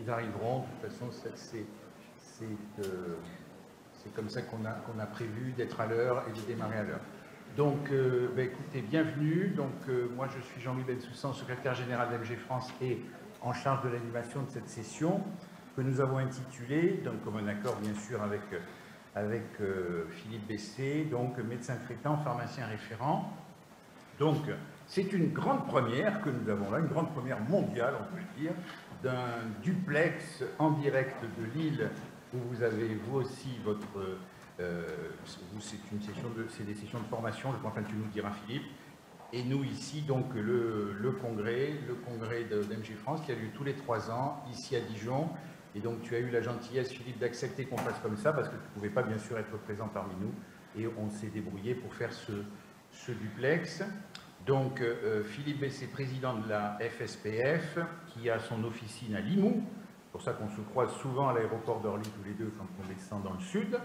ils arriveront. De toute façon, c'est comme ça qu'on a prévu d'être à l'heure et de démarrer à l'heure. Donc, écoutez, bienvenue. Donc, moi, je suis Jean-Louis Bensoussan, secrétaire général d'MG France et en charge de l'animation de cette session que nous avons intitulée, donc comme un accord bien sûr avec Philippe Bessé, donc médecin traitant, pharmacien référent. Donc, c'est une grande première que nous avons là, une grande première mondiale, on peut le dire, d'un duplex en direct de Lille, où vous avez vous aussi votre... c'est des sessions de formation, je pense que tu nous diras Philippe, et nous ici, donc le congrès d'MG France qui a lieu tous les 3 ans, ici à Dijon. Et donc tu as eu la gentillesse, Philippe, d'accepter qu'on fasse comme ça, parce que tu ne pouvais pas bien sûr être présent parmi nous, et on s'est débrouillé pour faire ce duplex. Donc Philippe Bessé, président de la FSPF, qui a son officine à Limoux, c'est pour ça qu'on se croise souvent à l'aéroport d'Orly tous les deux quand on descend dans le sud.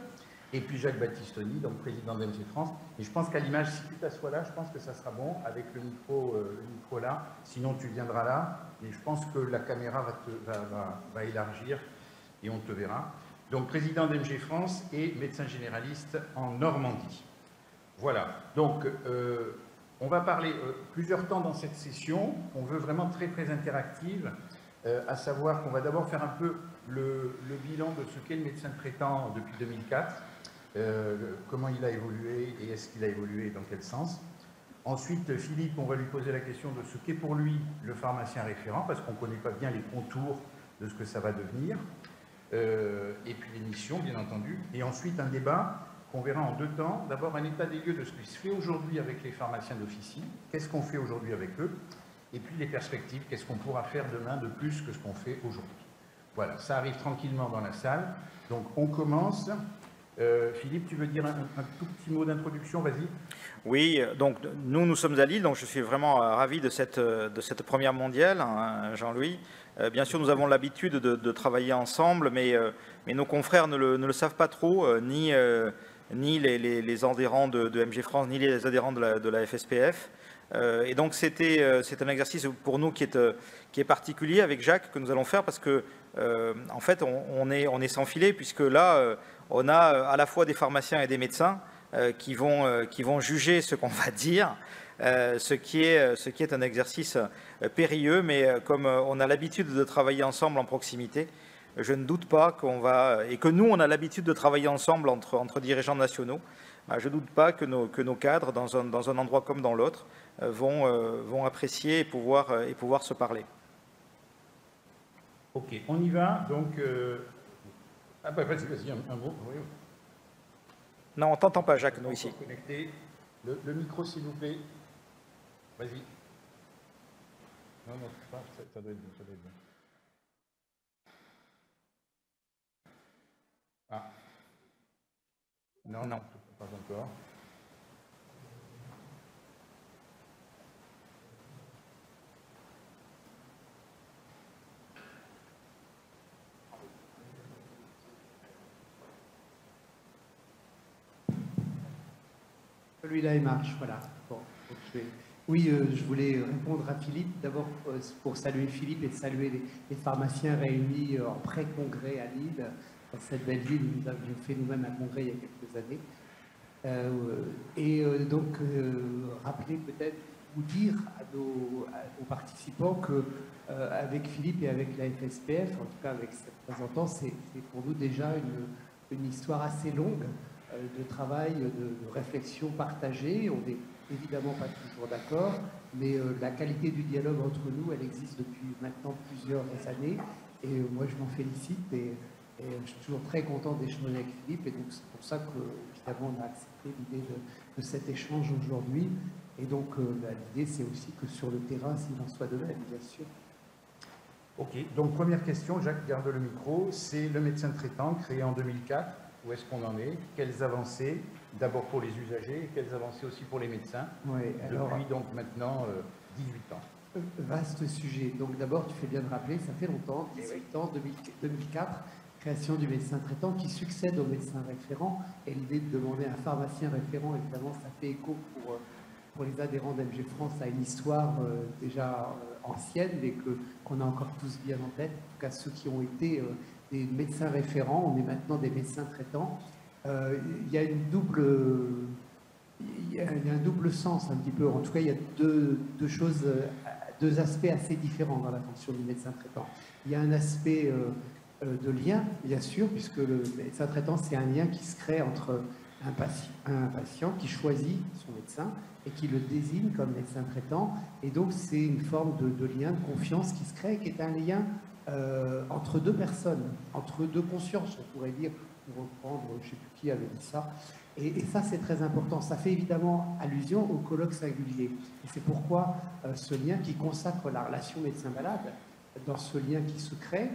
Et puis Jacques Battistoni, donc président d'MG France. Et je pense qu'à l'image, si tu t'assois là, je pense que ça sera bon avec le micro là. Sinon, tu viendras là. Mais je pense que la caméra va élargir et on te verra. Donc, président d'MG France et médecin généraliste en Normandie. Voilà. Donc, on va parler plusieurs temps dans cette session. On veut vraiment très, très interactive. À savoir qu'on va d'abord faire un peu le bilan de ce qu'est le médecin traitant depuis 2004. Comment il a évolué et est-ce qu'il a évolué et dans quel sens. Ensuite, Philippe, on va lui poser la question de ce qu'est pour lui le pharmacien référent, parce qu'on ne connaît pas bien les contours de ce que ça va devenir. Et puis les missions, bien entendu. Et ensuite, un débat qu'on verra en 2 temps. D'abord, un état des lieux de ce qui se fait aujourd'hui avec les pharmaciens d'officine. Qu'est-ce qu'on fait aujourd'hui avec eux? Et puis les perspectives, qu'est-ce qu'on pourra faire demain de plus que ce qu'on fait aujourd'hui. Voilà, ça arrive tranquillement dans la salle. Donc, on commence. Philippe, tu veux dire un tout petit mot d'introduction, vas-y. Oui, donc nous sommes à Lille, donc je suis vraiment ravi de cette première mondiale, hein, Jean-Louis. Bien sûr, nous avons l'habitude de travailler ensemble, mais nos confrères ne le savent pas trop, ni les adhérents de MG France, ni les adhérents de la FSPF. Et donc c'est un exercice pour nous qui est particulier avec Jacques que nous allons faire parce que en fait on est sans filet puisque là on a à la fois des pharmaciens et des médecins qui vont juger ce qu'on va dire, ce qui est un exercice périlleux, mais comme on a l'habitude de travailler ensemble en proximité, je ne doute pas et que nous on a l'habitude de travailler ensemble entre dirigeants nationaux, je ne doute pas que nos cadres dans un endroit comme dans l'autre vont apprécier et pouvoir se parler. Ok, on y va. Donc, vas-y, un mot. Oui. Non, on ne t'entend pas, Jacques, nous ici. Connecter. Le micro, s'il vous plaît. Vas-y. Non, ça doit être bon, Ah. Non, pas encore. Celui-là, il marche, voilà. Bon, okay. Oui, je voulais répondre à Philippe, d'abord pour saluer Philippe et saluer les pharmaciens réunis en pré-congrès à Lille, dans cette belle ville où nous avions fait nous-mêmes un congrès il y a quelques années. Donc, rappeler peut-être, ou dire aux participants qu'avec Philippe et avec la FSPF, en tout cas avec ses représentants, c'est pour nous déjà une histoire assez longue de travail, de réflexion partagée. On n'est évidemment pas toujours d'accord, mais la qualité du dialogue entre nous, elle existe depuis maintenant plusieurs années. Et moi, je m'en félicite et je suis toujours très content d'échanger avec Philippe. Et donc, c'est pour ça que, évidemment, on a accepté l'idée de cet échange aujourd'hui. Et donc, l'idée, c'est aussi que sur le terrain, s'il en soit de même, bien sûr. Ok, donc première question, Jacques garde le micro, c'est le médecin traitant créé en 2004. Où est-ce qu'on en est? Quelles avancées, d'abord pour les usagers, et quelles avancées aussi pour les médecins, depuis donc maintenant 18 ans? Vaste sujet. Donc d'abord, tu fais bien de rappeler, ça fait longtemps, 18 ans, 2004, création du médecin traitant qui succède au médecin référent. Et l'idée de demander un pharmacien référent, évidemment, ça fait écho pour les adhérents d'MG France à une histoire déjà ancienne, mais qu'on a encore tous bien en tête, en tout cas ceux qui ont été des médecins référents, on est maintenant des médecins traitants. Il y a un double sens un petit peu, en tout cas il y a deux aspects assez différents dans la fonction du médecin traitant. Il y a un aspect de lien, bien sûr, puisque le médecin traitant, c'est un lien qui se crée entre un patient qui choisit son médecin et qui le désigne comme médecin traitant. Et donc, c'est une forme de lien, de confiance qui se crée, qui est un lien entre deux personnes, entre deux consciences, on pourrait dire, pour reprendre, je ne sais plus qui avait dit ça. Et ça, c'est très important. Ça fait évidemment allusion au colloque singulier. Et c'est pourquoi ce lien qui consacre la relation médecin-malade, dans ce lien qui se crée,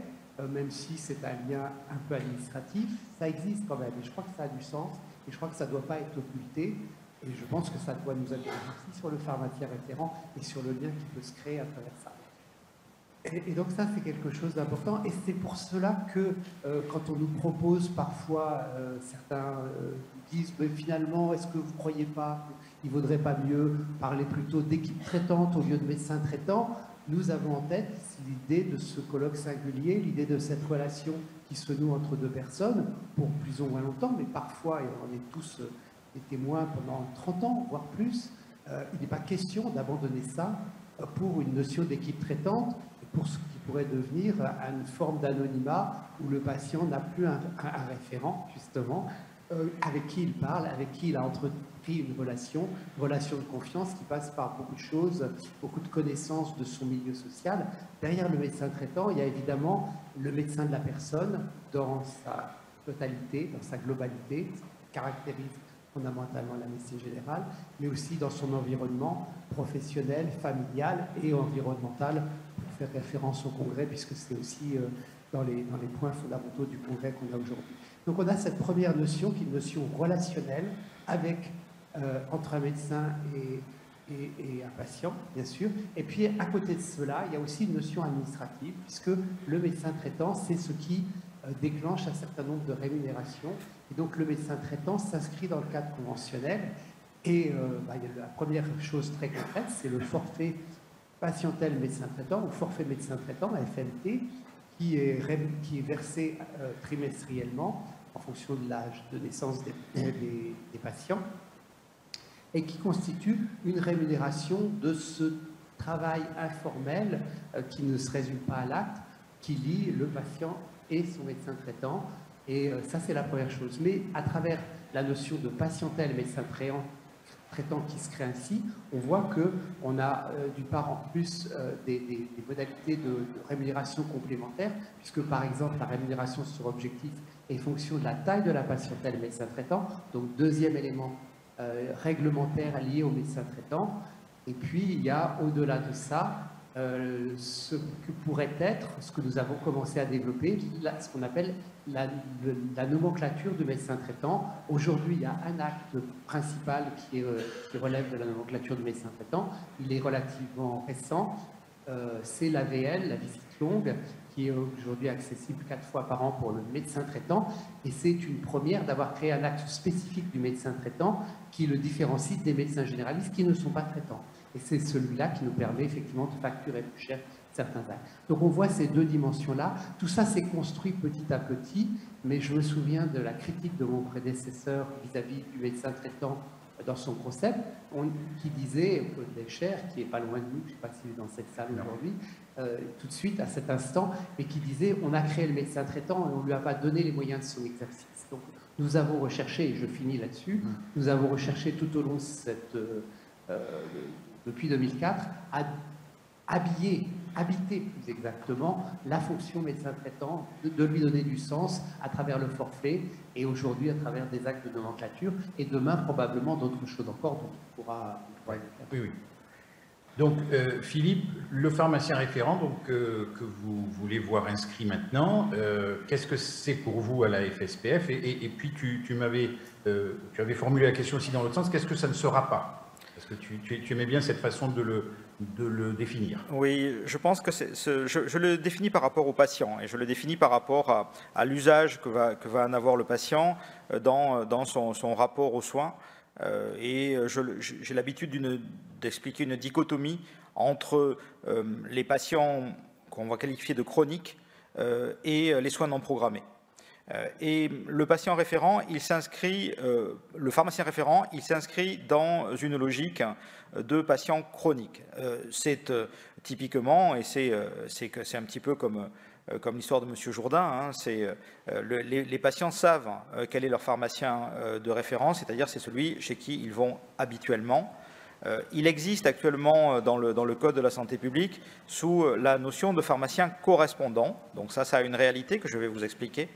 même si c'est un lien un peu administratif, ça existe quand même. Et je crois que ça a du sens. Et je crois que ça ne doit pas être occulté. Et je pense que ça doit nous aider aussi sur le pharmacien référent et sur le lien qui peut se créer à travers ça. Et donc ça, c'est quelque chose d'important. Et c'est pour cela que quand on nous propose parfois, certains disent, mais finalement, est-ce que vous ne croyez pas qu'il ne vaudrait pas mieux parler plutôt d'équipe traitante au lieu de médecin traitant? Nous avons en tête l'idée de ce colloque singulier, l'idée de cette relation qui se noue entre deux personnes, pour plus ou moins longtemps, mais parfois, et on est tous des témoins pendant 30 ans, voire plus, il n'est pas question d'abandonner ça pour une notion d'équipe traitante, pour ce qui pourrait devenir une forme d'anonymat où le patient n'a plus un référent, justement, avec qui il parle, avec qui il a entrepris une relation de confiance qui passe par beaucoup de choses, beaucoup de connaissances de son milieu social. Derrière le médecin traitant, il y a évidemment le médecin de la personne dans sa totalité, dans sa globalité, qui caractérise fondamentalement la médecine générale, mais aussi dans son environnement professionnel, familial et environnemental, pour faire référence au congrès, puisque c'est aussi dans les points fondamentaux du congrès qu'on a aujourd'hui. Donc on a cette première notion qui est une notion relationnelle avec, entre un médecin et un patient, bien sûr. Et puis à côté de cela, il y a aussi une notion administrative, puisque le médecin traitant, c'est ce qui déclenche un certain nombre de rémunérations. Et donc le médecin traitant s'inscrit dans le cadre conventionnel. Et il y a la première chose très concrète, c'est le forfait patientèle médecin traitant, ou forfait médecin traitant, la FMT, qui est versé trimestriellement en fonction de l'âge de naissance des patients, et qui constitue une rémunération de ce travail informel qui ne se résume pas à l'acte, qui lie le patient et son médecin traitant. Et ça, c'est la première chose. Mais à travers la notion de patientèle médecin traitant qui se crée ainsi, on voit qu'on a d'une part en plus des modalités de rémunération complémentaires, puisque par exemple la rémunération sur objectif est fonction de la taille de la patientèle médecin traitant, donc deuxième élément réglementaire lié au médecin traitant. Et puis il y a au-delà de ça ce que pourrait être, ce que nous avons commencé à développer, ce qu'on appelle la nomenclature du médecin traitant. Aujourd'hui, il y a un acte principal qui relève de la nomenclature du médecin traitant. Il est relativement récent. C'est l'AVL, la visite longue, qui est aujourd'hui accessible 4 fois par an pour le médecin traitant. Et c'est une première d'avoir créé un acte spécifique du médecin traitant qui le différencie des médecins généralistes qui ne sont pas traitants. Et c'est celui-là qui nous permet effectivement de facturer plus cher certains actes. Donc on voit ces deux dimensions-là. Tout ça s'est construit petit à petit, mais je me souviens de la critique de mon prédécesseur vis-à-vis du médecin traitant dans son concept, qui disait, Paul Descher, qui n'est pas loin de nous, je ne sais pas s'il est dans cette salle aujourd'hui, tout de suite, à cet instant, mais qui disait, on a créé le médecin traitant et on ne lui a pas donné les moyens de son exercice. Donc nous avons recherché, et je finis là-dessus, nous avons recherché tout au long de cette... depuis 2004, à habiter plus exactement la fonction médecin traitant, de lui donner du sens à travers le forfait et aujourd'hui à travers des actes de nomenclature et demain probablement d'autres choses encore dont on pourra oui, oui. Donc Philippe, le pharmacien référent donc, que vous voulez voir inscrit maintenant, qu'est-ce que c'est pour vous à la FSPF et puis tu avais formulé la question aussi dans l'autre sens, qu'est-ce que ça ne sera pas? Parce que tu aimais bien cette façon de le définir. Oui, je pense que je le définis par rapport au patient et je le définis par rapport à l'usage que va en avoir le patient dans son rapport aux soins. et j'ai l'habitude d'expliquer une dichotomie entre les patients qu'on va qualifier de chroniques et les soins non programmés. Et le patient référent, il s'inscrit, le pharmacien référent, il s'inscrit dans une logique de patient chronique. C'est typiquement, et c'est un petit peu comme l'histoire de M. Jourdain, hein, les patients savent quel est leur pharmacien de référence, c'est-à-dire c'est celui chez qui ils vont habituellement. Il existe actuellement dans le Code de la santé publique sous la notion de pharmacien correspondant, donc ça a une réalité que je vais vous expliquer.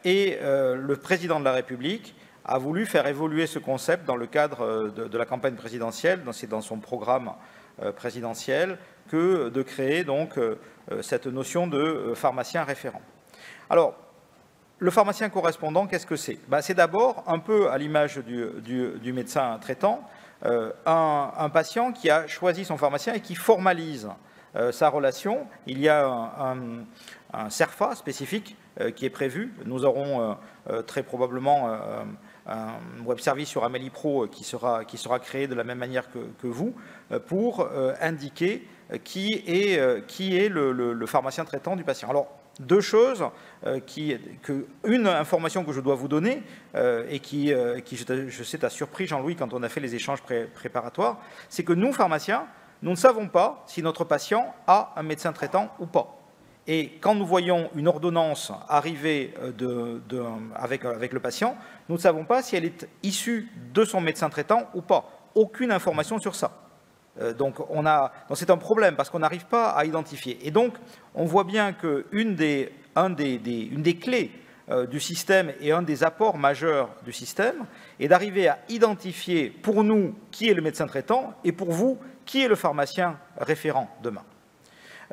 Et le président de la République a voulu faire évoluer ce concept dans le cadre de la campagne présidentielle, c'est dans son programme présidentiel, que de créer donc cette notion de pharmacien référent. Alors, le pharmacien correspondant, qu'est-ce que c'est? C'est d'abord, un peu à l'image du médecin traitant, un patient qui a choisi son pharmacien et qui formalise sa relation. Il y a un CERFA spécifique qui est prévu. Nous aurons très probablement un web service sur Amélie Pro qui sera créé de la même manière que vous pour indiquer qui est le pharmacien traitant du patient. Alors, deux choses, une information que je dois vous donner et qui je sais, t'a surpris, Jean-Louis, quand on a fait les échanges préparatoires, c'est que nous, pharmaciens, nous ne savons pas si notre patient a un médecin traitant ou pas. Et quand nous voyons une ordonnance arriver avec le patient, nous ne savons pas si elle est issue de son médecin traitant ou pas. Aucune information sur ça. Donc c'est un problème parce qu'on n'arrive pas à identifier. Et donc, on voit bien qu'une des clés du système et un des apports majeurs du système est d'arriver à identifier pour nous qui est le médecin traitant et pour vous qui est le pharmacien référent demain.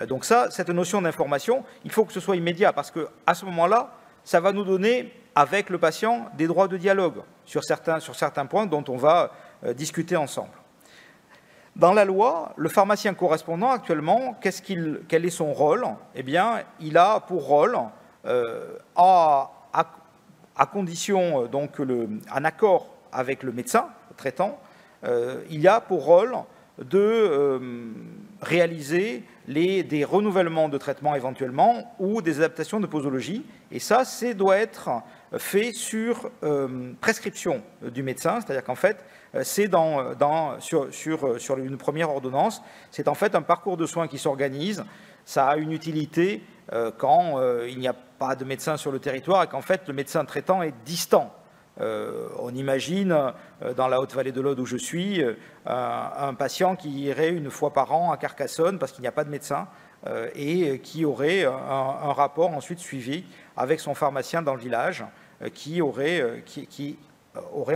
Donc cette notion d'information, il faut que ce soit immédiat parce qu'à ce moment-là, ça va nous donner avec le patient des droits de dialogue sur certains points dont on va discuter ensemble. Dans la loi, le pharmacien correspondant actuellement, quel est son rôle? Eh bien, il a pour rôle, à condition donc en accord avec le médecin traitant, il a pour rôle de réaliser des renouvellements de traitement éventuellement ou des adaptations de posologie. Et ça doit être fait sur prescription du médecin, c'est-à-dire qu'en fait, c'est sur une première ordonnance, c'est en fait un parcours de soins qui s'organise. Ça a une utilité quand il n'y a pas de médecin sur le territoire et qu'en fait le médecin traitant est distant. On imagine, dans la Haute-Vallée de l'Aude où je suis, un patient qui irait une fois par an à Carcassonne parce qu'il n'y a pas de médecin et qui aurait un rapport ensuite suivi avec son pharmacien dans le village qui aurait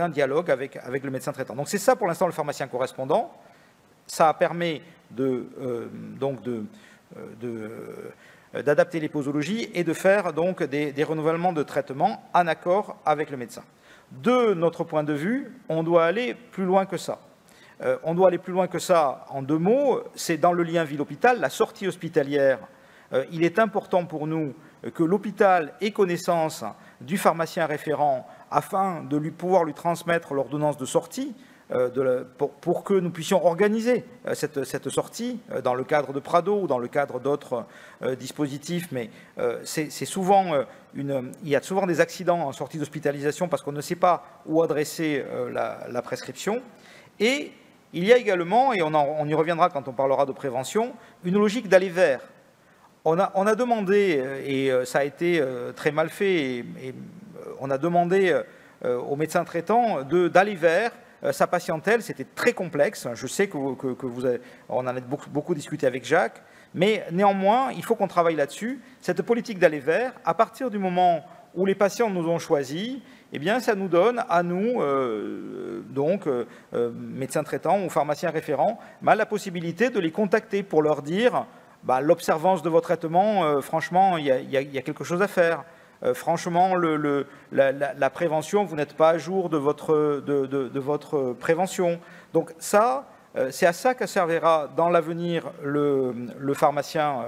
un dialogue avec le médecin traitant. Donc c'est ça pour l'instant le pharmacien correspondant. Ça permet d'adapter les posologies et de faire donc des renouvellements de traitement en accord avec le médecin. De notre point de vue, on doit aller plus loin que ça. On doit aller plus loin que ça en deux mots. C'est dans le lien ville-hôpital, la sortie hospitalière. Il est important pour nous que l'hôpital ait connaissance du pharmacien référent afin de pouvoir lui transmettre l'ordonnance de sortie pour que nous puissions organiser cette sortie dans le cadre de Prado ou dans le cadre d'autres dispositifs. Mais c'est souvent il y a souvent des accidents en sortie d'hospitalisation parce qu'on ne sait pas où adresser la prescription. Et il y a également, et on y reviendra quand on parlera de prévention, une logique d'aller vers. On a demandé, et ça a été très mal fait, et on a demandé aux médecins traitants d'aller vers sa patientèle. C'était très complexe. Je sais on en a beaucoup discuté avec Jacques, mais néanmoins, il faut qu'on travaille là-dessus. Cette politique d'aller vers, à partir du moment où les patients nous ont choisis, eh bien, ça nous donne à nous, médecins traitants ou pharmaciens référents, la possibilité de les contacter pour leur dire l'observance de votre traitement, franchement, il y a quelque chose à faire. Franchement, la prévention, vous n'êtes pas à jour de votre prévention. Donc ça, c'est à ça que servira dans l'avenir le pharmacien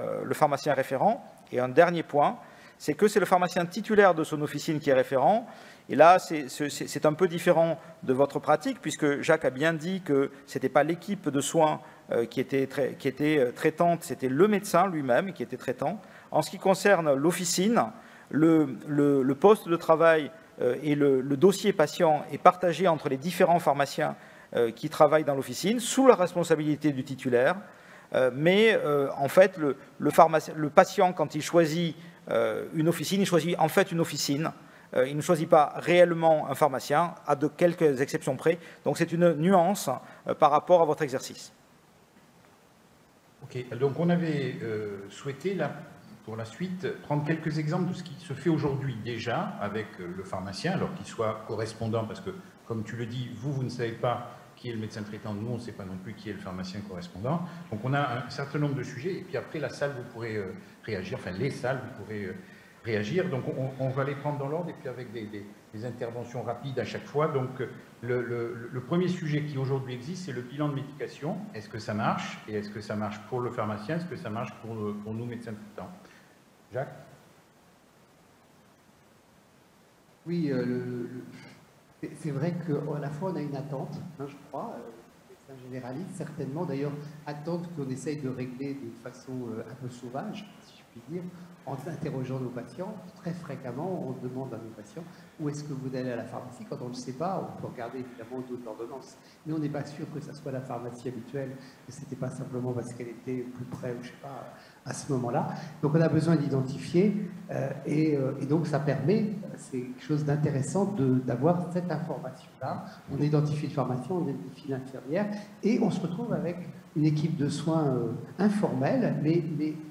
référent. Et un dernier point, c'est que c'est le pharmacien titulaire de son officine qui est référent. Et là, c'est un peu différent de votre pratique, puisque Jacques a bien dit que ce n'était pas l'équipe de soins qui était traitante, c'était le médecin lui-même qui était traitant. En ce qui concerne l'officine, le poste de travail et le dossier patient est partagé entre les différents pharmaciens qui travaillent dans l'officine, sous la responsabilité du titulaire. Mais en fait, le patient, quand il choisit une officine, il choisit en fait une officine. Il ne choisit pas réellement un pharmacien, à de quelques exceptions près. Donc c'est une nuance par rapport à votre exercice. Ok, donc on avait souhaité, là, pour la suite, prendre quelques exemples de ce qui se fait aujourd'hui déjà avec le pharmacien, alors qu'il soit correspondant, parce que, comme tu le dis, vous ne savez pas qui est le médecin traitant, nous on ne sait pas non plus qui est le pharmacien correspondant. Donc on a un certain nombre de sujets, et puis après la salle, vous pourrez réagir, enfin les salles, vous pourrez réagir. Donc on va les prendre dans l'ordre, et puis avec des interventions rapides à chaque fois. Donc le premier sujet qui aujourd'hui existe, c'est le bilan de médication. Est-ce que ça marche? Et est-ce que ça marche pour le pharmacien? Est-ce que ça marche pour nous, médecins traitants? Jacques? Oui, c'est vrai qu'à la fois on a une attente, hein, je crois, médecins généralistes, certainement d'ailleurs, attente qu'on essaye de régler d'une façon un peu sauvage, si je puis dire, en interrogeant nos patients. Très fréquemment, on demande à nos patients où est-ce que vous allez à la pharmacie. Quand on ne le sait pas, on peut regarder évidemment d'autres ordonnances. Mais on n'est pas sûr que ce soit la pharmacie habituelle, que ce n'était pas simplement parce qu'elle était plus près, ou je ne sais pas, à ce moment-là. Donc on a besoin d'identifier et donc ça permet, c'est quelque chose d'intéressant d'avoir cette information-là. On identifie le pharmacien, on identifie l'infirmière et on se retrouve avec une équipe de soins informelle, mais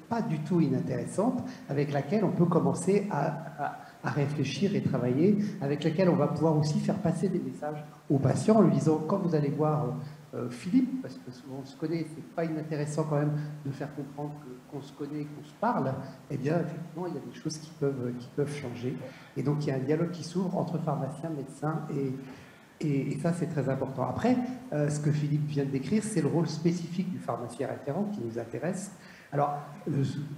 pas du tout inintéressante, avec laquelle on peut commencer à réfléchir et travailler, avec laquelle on va pouvoir aussi faire passer des messages aux patients en lui disant, quand vous allez voir Philippe, parce que souvent on se connaît, c'est pas inintéressant quand même de faire comprendre qu'on se connaît, qu'on se parle, eh bien effectivement il y a des choses qui peuvent changer. Et donc il y a un dialogue qui s'ouvre entre pharmaciens, médecins et ça, c'est très important. Après, ce que Philippe vient de décrire, c'est le rôle spécifique du pharmacien référent qui nous intéresse. Alors,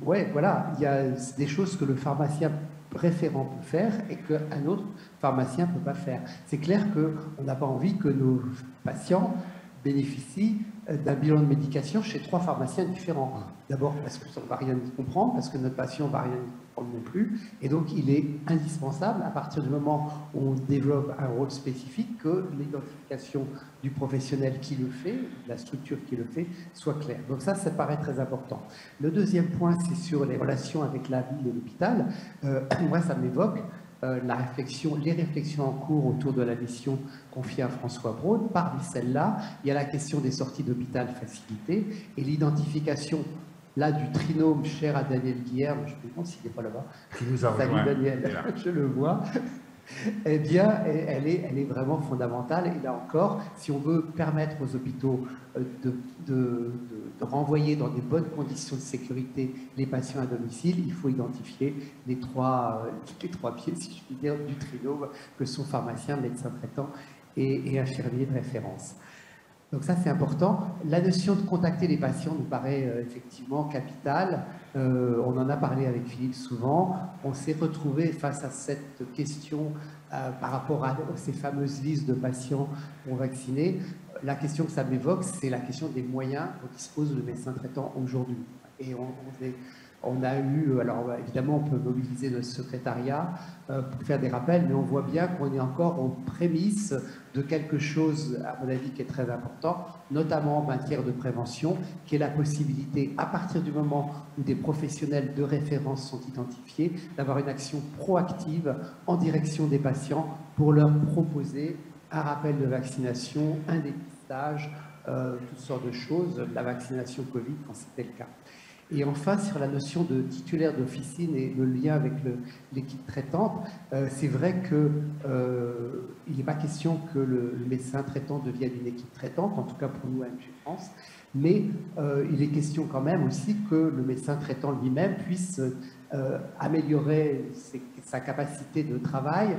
ouais, voilà, il y a des choses que le pharmacien référent peut faire et qu'un autre pharmacien ne peut pas faire. C'est clair qu'on n'a pas envie que nos patients bénéficient d'un bilan de médication chez 3 pharmaciens différents. D'abord parce que ça ne va rien y comprendre, parce que notre patient ne va rien y comprendre non plus. Et donc, il est indispensable, à partir du moment où on développe un rôle spécifique, que l'identification du professionnel qui le fait, la structure qui le fait, soit claire. Donc ça paraît très important. Le deuxième point, c'est sur les relations avec la ville et l'hôpital. Moi, ça m'évoque les réflexions en cours autour de la mission confiée à François Braun. Parmi celles-là, il y a la question des sorties d'hôpital facilitées et l'identification là du trinôme cher à Daniel Guilherme, je me demande s'il n'est pas là-bas. Salut Daniel, je le vois. Eh bien, elle est vraiment fondamentale. Et là encore, si on veut permettre aux hôpitaux de renvoyer dans des bonnes conditions de sécurité les patients à domicile, il faut identifier les trois pieds, si je puis dire, du trinôme, que sont pharmaciens, médecins traitants et infirmiers de référence. Donc ça, c'est important. La notion de contacter les patients nous paraît effectivement capitale. On en a parlé avec Philippe souvent. On s'est retrouvé face à cette question par rapport à ces fameuses listes de patients non vaccinés. La question que ça m'évoque, c'est la question des moyens dont dispose le médecin traitant aujourd'hui. Et on a eu, alors évidemment, on peut mobiliser notre secrétariat pour faire des rappels, mais on voit bien qu'on est encore aux prémices de quelque chose, à mon avis, qui est très important, notamment en matière de prévention, qui est la possibilité, à partir du moment où des professionnels de référence sont identifiés, d'avoir une action proactive en direction des patients pour leur proposer un rappel de vaccination, un dépistage, toutes sortes de choses, la vaccination Covid quand c'était le cas. Et enfin, sur la notion de titulaire d'officine et le lien avec l'équipe traitante, c'est vrai qu'il n'est pas question que le médecin traitant devienne une équipe traitante, en tout cas pour nous à MG France, mais il est question quand même aussi que le médecin traitant lui-même puisse améliorer sa capacité de travail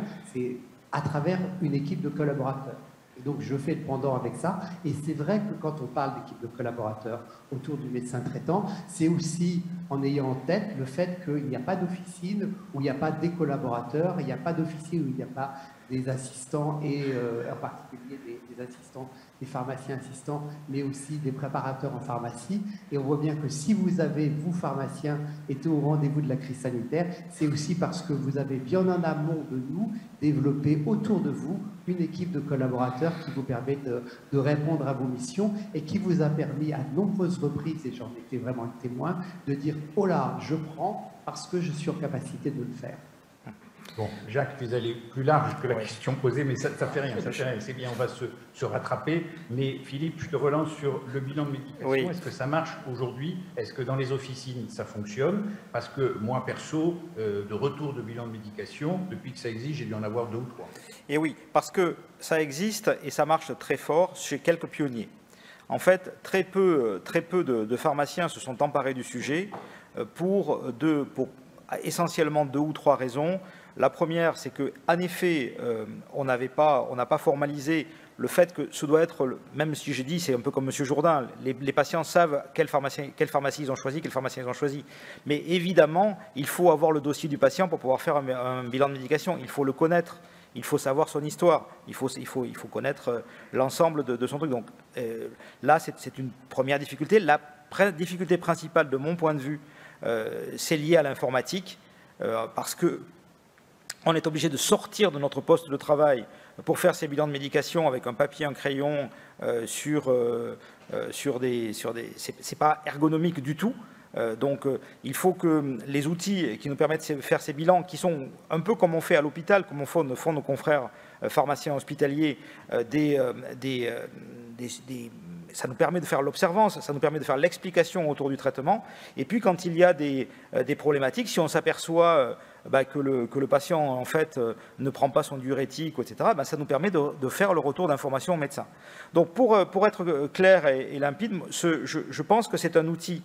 à travers une équipe de collaborateurs. Et donc, je fais le pendant avec ça. Et c'est vrai que quand on parle d'équipe de collaborateurs autour du médecin traitant, c'est aussi en ayant en tête le fait qu'il n'y a pas d'officine où il n'y a pas des collaborateurs, il n'y a pas d'officine où il n'y a pas des assistants et en particulier des assistants, des pharmaciens assistants, mais aussi des préparateurs en pharmacie. Et on voit bien que si vous avez, vous pharmaciens, été au rendez-vous de la crise sanitaire, c'est aussi parce que vous avez bien en amont de nous développé autour de vous une équipe de collaborateurs qui vous permet de répondre à vos missions et qui vous a permis à de nombreuses reprises, et j'en étais vraiment le témoin, de dire « Oh là, je prends parce que je suis en capacité de le faire ». Bon, Jacques, tu es allé plus large que la question posée, mais ça fait rien, c'est bien, on va se rattraper. Mais Philippe, je te relance sur le bilan de médication. Oui. Est-ce que ça marche aujourd'hui? Est-ce que dans les officines, ça fonctionne? Parce que moi, perso, de retour de bilan de médication, depuis que ça existe, j'ai dû en avoir 2 ou 3. Et oui, parce que ça existe et ça marche très fort chez quelques pionniers. En fait, très peu de pharmaciens se sont emparés du sujet pour essentiellement 2 ou 3 raisons. La première, c'est qu'en effet, on n'a pas formalisé le fait que ce doit être, même si j'ai dit, c'est un peu comme M. Jourdain, les patients savent quelle pharmacie ils ont choisi, quel pharmacien ils ont choisi. Mais évidemment, il faut avoir le dossier du patient pour pouvoir faire un bilan de médication. Il faut le connaître, il faut savoir son histoire, il faut connaître l'ensemble de son truc. Donc là, c'est une première difficulté. La difficulté principale, de mon point de vue, c'est lié à l'informatique, parce que on est obligé de sortir de notre poste de travail pour faire ces bilans de médication avec un papier, un crayon sur des... C'est pas ergonomique du tout. Donc, il faut que les outils qui nous permettent de faire ces bilans, qui sont un peu comme on fait à l'hôpital, comme font nos confrères pharmaciens hospitaliers, ça nous permet de faire l'observance, ça nous permet de faire l'explication autour du traitement. Et puis, quand il y a des problématiques, si on s'aperçoit que le patient, en fait, ne prend pas son diurétique, etc., ça nous permet de faire le retour d'information au médecin. Donc, pour être clair et limpide, je pense que c'est un outil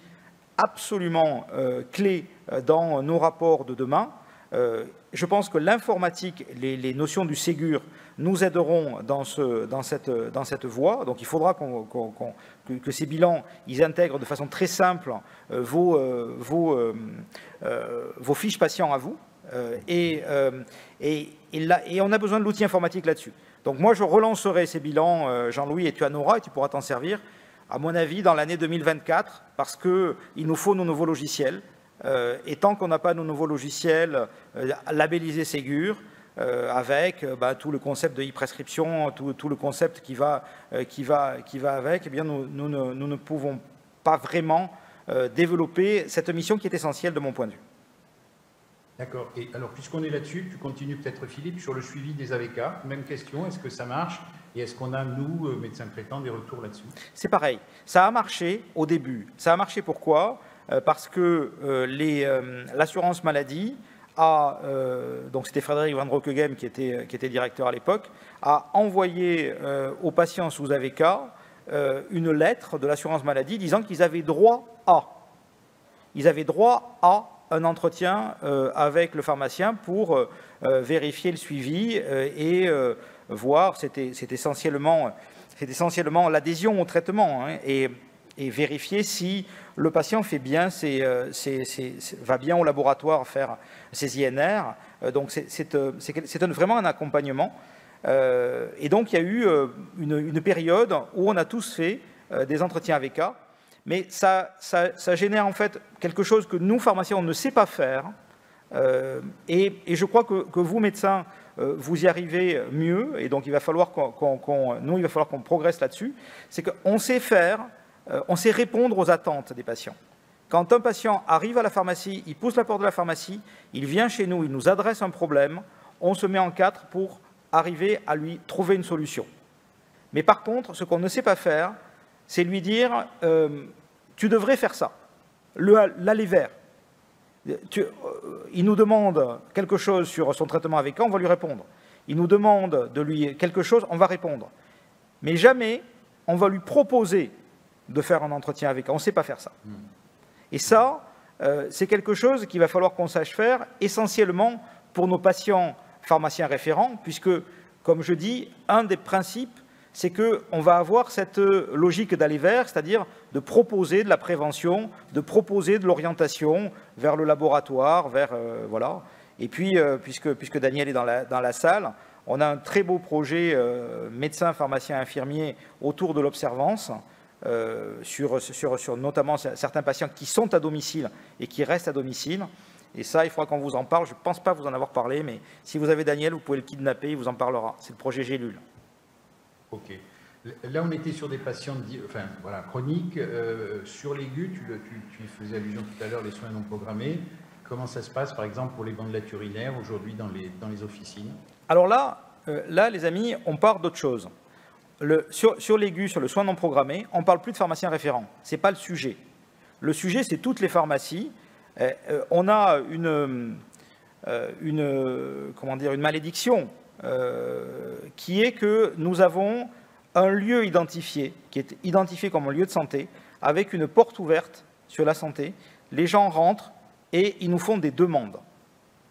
absolument clé dans nos rapports de demain. Je pense que l'informatique, les notions du Ségur nous aideront dans cette voie. Donc il faudra que ces bilans ils intègrent de façon très simple vos fiches patients à vous. Et on a besoin de l'outil informatique là-dessus. Donc moi je relancerai ces bilans, Jean-Louis, et tu en auras et tu pourras t'en servir, à mon avis, dans l'année 2024, parce qu'il nous faut nos nouveaux logiciels. Et tant qu'on n'a pas nos nouveaux logiciels labellisés Ségur, avec tout le concept de e-prescription, tout le concept qui va avec, eh bien nous ne pouvons pas vraiment développer cette mission qui est essentielle de mon point de vue. D'accord. Et alors, puisqu'on est là-dessus, tu continues peut-être, Philippe, sur le suivi des AVK. Même question, est-ce que ça marche? Et est-ce qu'on a, nous, médecins traitants, des retours là-dessus? C'est pareil. Ça a marché au début. Ça a marché pourquoi? Parce que l'assurance maladie a, donc c'était Frédéric Van Rockeghem qui était directeur à l'époque, a envoyé aux patients sous AVK une lettre de l'assurance maladie disant qu'ils avaient droit à un entretien avec le pharmacien pour vérifier le suivi et voir, c'était essentiellement l'adhésion au traitement, hein, et vérifier si le patient fait bien va bien au laboratoire faire ses INR. Donc c'est vraiment un accompagnement. Et donc il y a eu une période où on a tous fait des entretiens AVK, mais ça génère en fait quelque chose que nous, pharmaciens, on ne sait pas faire. Et je crois que vous, médecins, vous y arrivez mieux, et donc il va falloir qu'on progresse là-dessus. C'est qu'on sait faire, on sait répondre aux attentes des patients. Quand un patient arrive à la pharmacie, il pousse la porte de la pharmacie, il vient chez nous, il nous adresse un problème, on se met en 4 pour arriver à lui trouver une solution. Mais par contre, ce qu'on ne sait pas faire, c'est lui dire tu devrais faire ça, l'aller vers. Il nous demande quelque chose sur son traitement AVK, on va lui répondre. Il nous demande de lui quelque chose, on va répondre. Mais jamais on va lui proposer de faire un entretien AVK. On ne sait pas faire ça. Et ça, c'est quelque chose qu'il va falloir qu'on sache faire, essentiellement pour nos patients pharmaciens référents, puisque, comme je dis, un des principes, c'est qu'on va avoir cette logique d'aller vers, c'est-à-dire de proposer de la prévention, de proposer de l'orientation vers le laboratoire, vers voilà. Et puis, puisque Daniel est dans la salle, on a un très beau projet médecin, pharmacien, infirmier autour de l'observance, sur notamment certains patients qui sont à domicile et qui restent à domicile. Et ça, il faudra qu'on vous en parle. Je ne pense pas vous en avoir parlé, mais si vous avez Daniel, vous pouvez le kidnapper, il vous en parlera. C'est le projet Gélule. Ok. Là, on était sur des patients chroniques. Sur l'aigu, tu faisais allusion tout à l'heure, les soins non programmés. Comment ça se passe, par exemple, pour les bandelettes urinaires aujourd'hui dans les officines? Alors là, les amis, on part d'autre chose. Sur l'aigu, sur le soin non programmé, on ne parle plus de pharmacien référent. Ce n'est pas le sujet. Le sujet, c'est toutes les pharmacies. On a une malédiction qui est que nous avons un lieu identifié, qui est identifié comme un lieu de santé, avec une porte ouverte sur la santé. Les gens rentrent et ils nous font des demandes.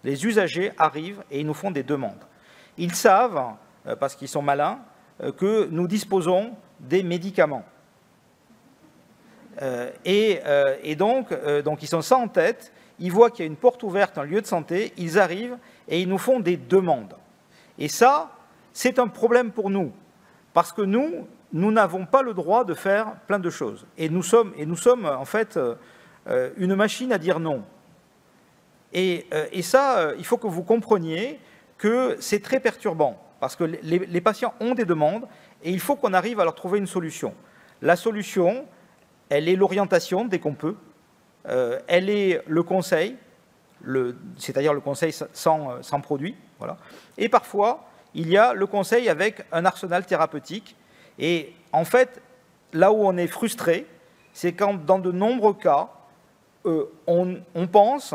Les usagers arrivent et ils nous font des demandes. Ils savent, parce qu'ils sont malins, que nous disposons des médicaments. Donc, ils sont ça en tête, ils voient qu'il y a une porte ouverte, un lieu de santé, ils arrivent et ils nous font des demandes. Et ça, c'est un problème pour nous, parce que nous n'avons pas le droit de faire plein de choses. Et nous sommes en fait une machine à dire non. Et ça, il faut que vous compreniez que c'est très perturbant, parce que les patients ont des demandes et il faut qu'on arrive à leur trouver une solution. La solution, elle est l'orientation dès qu'on peut, elle est le conseil, c'est-à-dire le conseil sans produit, voilà. Et parfois, il y a le conseil avec un arsenal thérapeutique. Et en fait, là où on est frustré, c'est quand dans de nombreux cas, on pense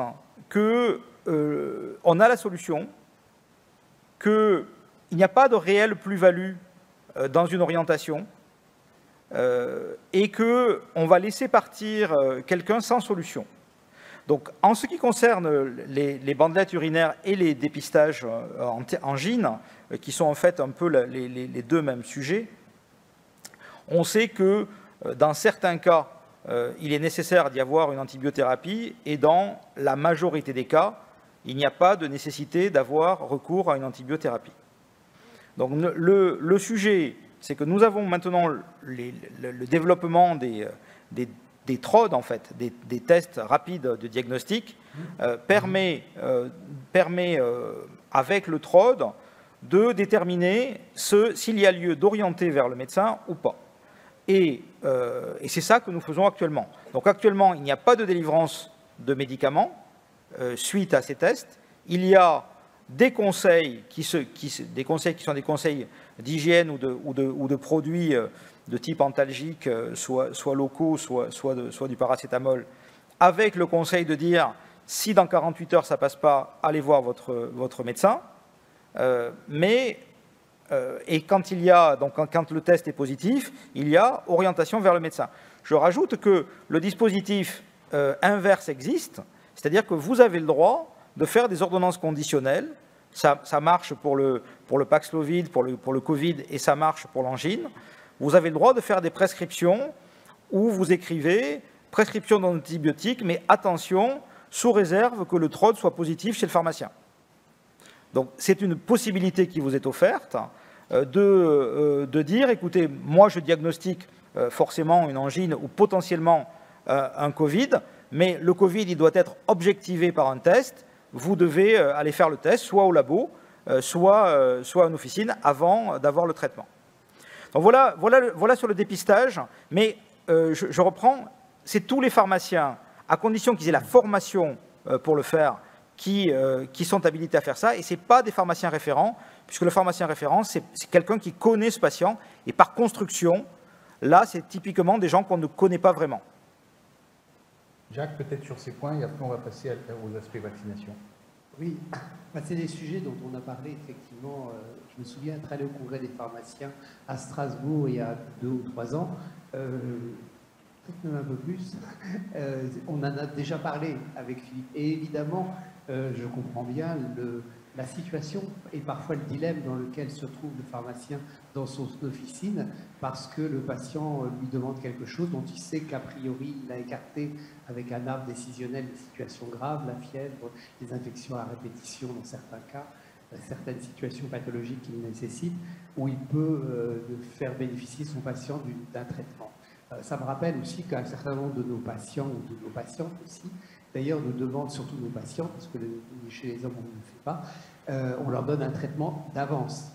qu'on a la solution, qu'il n'y a pas de réelle plus-value dans une orientation, et qu'on va laisser partir quelqu'un sans solution. Donc, en ce qui concerne les bandelettes urinaires et les dépistages angines, qui sont en fait un peu les deux mêmes sujets, on sait que dans certains cas, il est nécessaire d'y avoir une antibiothérapie, et dans la majorité des cas, il n'y a pas de nécessité d'avoir recours à une antibiothérapie. Donc le sujet, c'est que nous avons maintenant le développement des TROD, en fait, des tests rapides de diagnostic, permet avec le TROD de déterminer s'il y a lieu d'orienter vers le médecin ou pas. Et c'est ça que nous faisons actuellement. Donc actuellement, il n'y a pas de délivrance de médicaments suite à ces tests. Il y a des conseils qui sont des conseils d'hygiène ou de produits de type antalgique, soit locaux, soit du paracétamol, avec le conseil de dire si dans 48 heures ça ne passe pas, allez voir votre médecin. Et quand le test est positif, il y a orientation vers le médecin. Je rajoute que le dispositif inverse existe, c'est-à-dire que vous avez le droit de faire des ordonnances conditionnelles. Ça marche pour le Paxlovid, pour le Covid, et ça marche pour l'angine. Vous avez le droit de faire des prescriptions où vous écrivez prescription d'antibiotiques, mais attention, sous réserve que le TROD soit positif chez le pharmacien. Donc c'est une possibilité qui vous est offerte de dire, écoutez, moi je diagnostique forcément une angine ou potentiellement un Covid, mais le Covid il doit être objectivé par un test. Vous devez aller faire le test, soit au labo, soit en officine, avant d'avoir le traitement. Donc voilà sur le dépistage, mais je reprends, c'est tous les pharmaciens, à condition qu'ils aient la formation pour le faire, qui sont habilités à faire ça, et ce n'est pas des pharmaciens référents, puisque le pharmacien référent, c'est quelqu'un qui connaît ce patient, et par construction, là, c'est typiquement des gens qu'on ne connaît pas vraiment. Jacques, peut-être sur ces points, et après on va passer aux aspects vaccination. Oui, c'est des sujets dont on a parlé effectivement. Je me souviens être allé au congrès des pharmaciens à Strasbourg il y a 2 ou 3 ans, peut-être même un peu plus. On en a déjà parlé avec Philippe. Et évidemment, je comprends bien la situation et parfois le dilemme dans lequel se trouve le pharmacien dans son officine, parce que le patient lui demande quelque chose dont il sait qu'a priori il a écarté avec un arbre décisionnel des situations graves, la fièvre, les infections à répétition dans certains cas, certaines situations pathologiques qu'il nécessite, où il peut faire bénéficier son patient d'un traitement. Ça me rappelle aussi qu'un certain nombre de nos patients ou de nos patientes aussi, d'ailleurs, nous demandent, surtout nos patients, parce que chez les hommes, on ne le fait pas, on leur donne un traitement d'avance.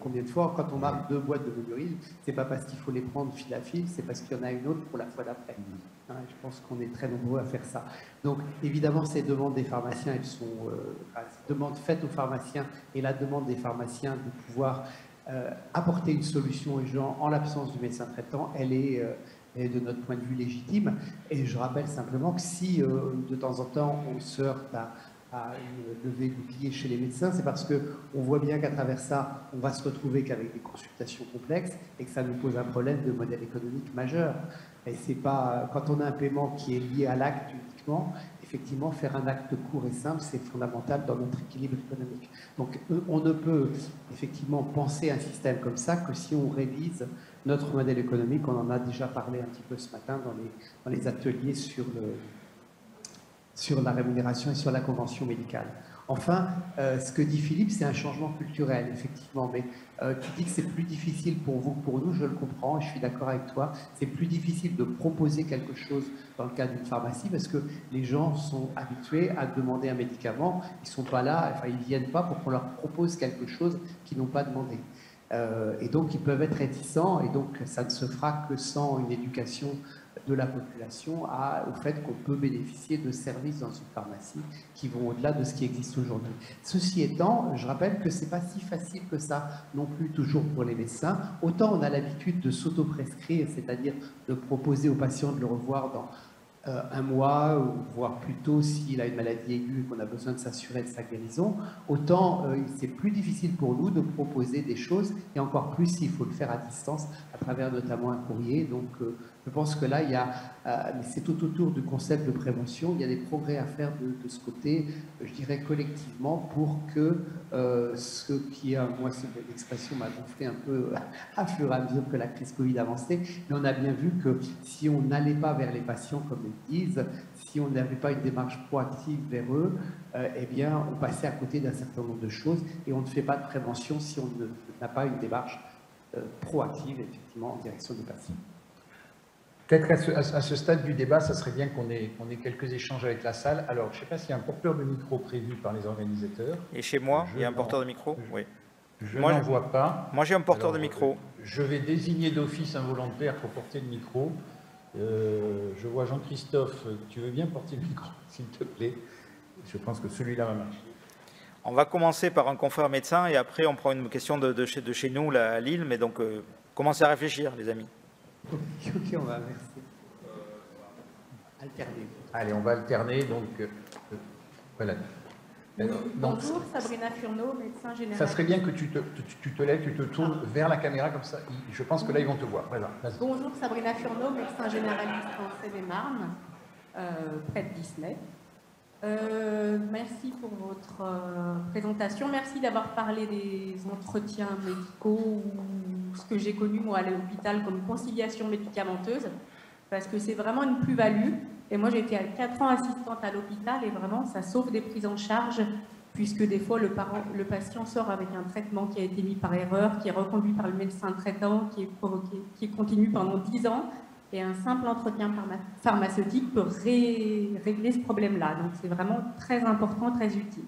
Combien de fois, quand on marque 2 boîtes de Moduryl, c'est pas parce qu'il faut les prendre fil à fil, c'est parce qu'il y en a une autre pour la fois d'après. Je pense qu'on est très nombreux à faire ça. Donc, évidemment, ces demandes des pharmaciens, elles sont demandes faites aux pharmaciens, et la demande des pharmaciens de pouvoir apporter une solution aux gens en l'absence du médecin traitant, elle est de notre point de vue légitime. Et je rappelle simplement que si de temps en temps on se heurte à une levée de bouclier chez les médecins, c'est parce qu'on voit bien qu'à travers ça, on va se retrouver qu'avec des consultations complexes et que ça nous pose un problème de modèle économique majeur. Et c'est pas, quand on a un paiement qui est lié à l'acte uniquement, effectivement, faire un acte court et simple, c'est fondamental dans notre équilibre économique. Donc, on ne peut effectivement penser un système comme ça que si on révise notre modèle économique. On en a déjà parlé un petit peu ce matin dans les ateliers sur la rémunération et sur la convention médicale. Enfin, ce que dit Philippe, c'est un changement culturel, effectivement, mais tu dis que c'est plus difficile pour vous que pour nous, je le comprends, et je suis d'accord avec toi, c'est plus difficile de proposer quelque chose dans le cadre d'une pharmacie parce que les gens sont habitués à demander un médicament, ils ne sont pas là, enfin ils ne viennent pas pour qu'on leur propose quelque chose qu'ils n'ont pas demandé. Et donc ils peuvent être réticents, et donc ça ne se fera que sans une éducation de la population au fait qu'on peut bénéficier de services dans une pharmacie qui vont au-delà de ce qui existe aujourd'hui. Ceci étant, je rappelle que ce n'est pas si facile que ça non plus toujours pour les médecins. Autant on a l'habitude de s'auto-prescrire, c'est-à-dire de proposer au patient de le revoir dans un mois, ou voire plus tôt s'il a une maladie aiguë et qu'on a besoin de s'assurer de sa guérison, autant c'est plus difficile pour nous de proposer des choses, et encore plus s'il faut le faire à distance, à travers notamment un courrier. Donc je pense que là, il y a, c'est tout autour du concept de prévention, il y a des progrès à faire de ce côté, je dirais collectivement, pour que ce qui est, moi l'expression m'a gonflé un peu à fur et à mesure que la crise Covid avançait, mais on a bien vu que si on n'allait pas vers les patients, comme ils disent, si on n'avait pas une démarche proactive vers eux, eh bien, on passait à côté d'un certain nombre de choses, et on ne fait pas de prévention si on n'a pas une démarche proactive, effectivement, en direction des patients. Peut-être à ce stade du débat, ça serait bien qu'on ait quelques échanges avec la salle. Alors, je ne sais pas s'il y a un porteur de micro prévu par les organisateurs. Et chez moi, il y a un porteur de micro? Oui. Je n'en vois pas. Moi, j'ai un porteur de micro. Je vais désigner d'office un volontaire pour porter le micro. Je vois Jean-Christophe, tu veux bien porter le micro, s'il te plaît? Je pense que celui-là va marcher. On va commencer par un confrère médecin et après, on prend une question de chez nous, là, à Lille. Mais donc, commencez à réfléchir, les amis. Ok, on va merci. Alterner. Allez, on va alterner, donc voilà. Bonjour, Sabrina Furneaux, médecin généraliste. Ça serait bien que tu te lèves, tu te tournes vers la caméra comme ça. Je pense que là, ils vont te voir. Voilà, bonjour, Sabrina Furneaux, médecin généraliste en Seine-et-Marne, près de Disney. Merci pour votre présentation. Merci d'avoir parlé des entretiens médicaux, ou ce que j'ai connu moi à l'hôpital comme conciliation médicamenteuse, parce que c'est vraiment une plus-value. Et moi, j'ai été à 4 ans assistante à l'hôpital, et vraiment, ça sauve des prises en charge, puisque des fois, le patient sort avec un traitement qui a été mis par erreur, qui est reconduit par le médecin traitant, qui est continu pendant 10 ans. Et un simple entretien pharmaceutique peut régler ce problème-là. Donc, c'est vraiment très important, très utile.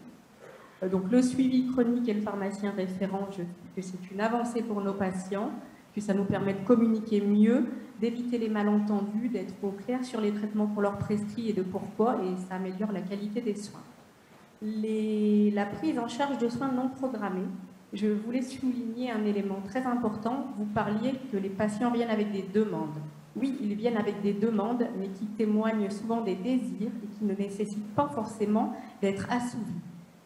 Donc, le suivi chronique et le pharmacien référent, je trouve que c'est une avancée pour nos patients, que ça nous permet de communiquer mieux, d'éviter les malentendus, d'être au clair sur les traitements qu'on leur prescrit et de pourquoi, et ça améliore la qualité des soins. La prise en charge de soins non programmés, je voulais souligner un élément très important. Vous parliez que les patients viennent avec des demandes. Oui, ils viennent avec des demandes, mais qui témoignent souvent des désirs et qui ne nécessitent pas forcément d'être assouvis.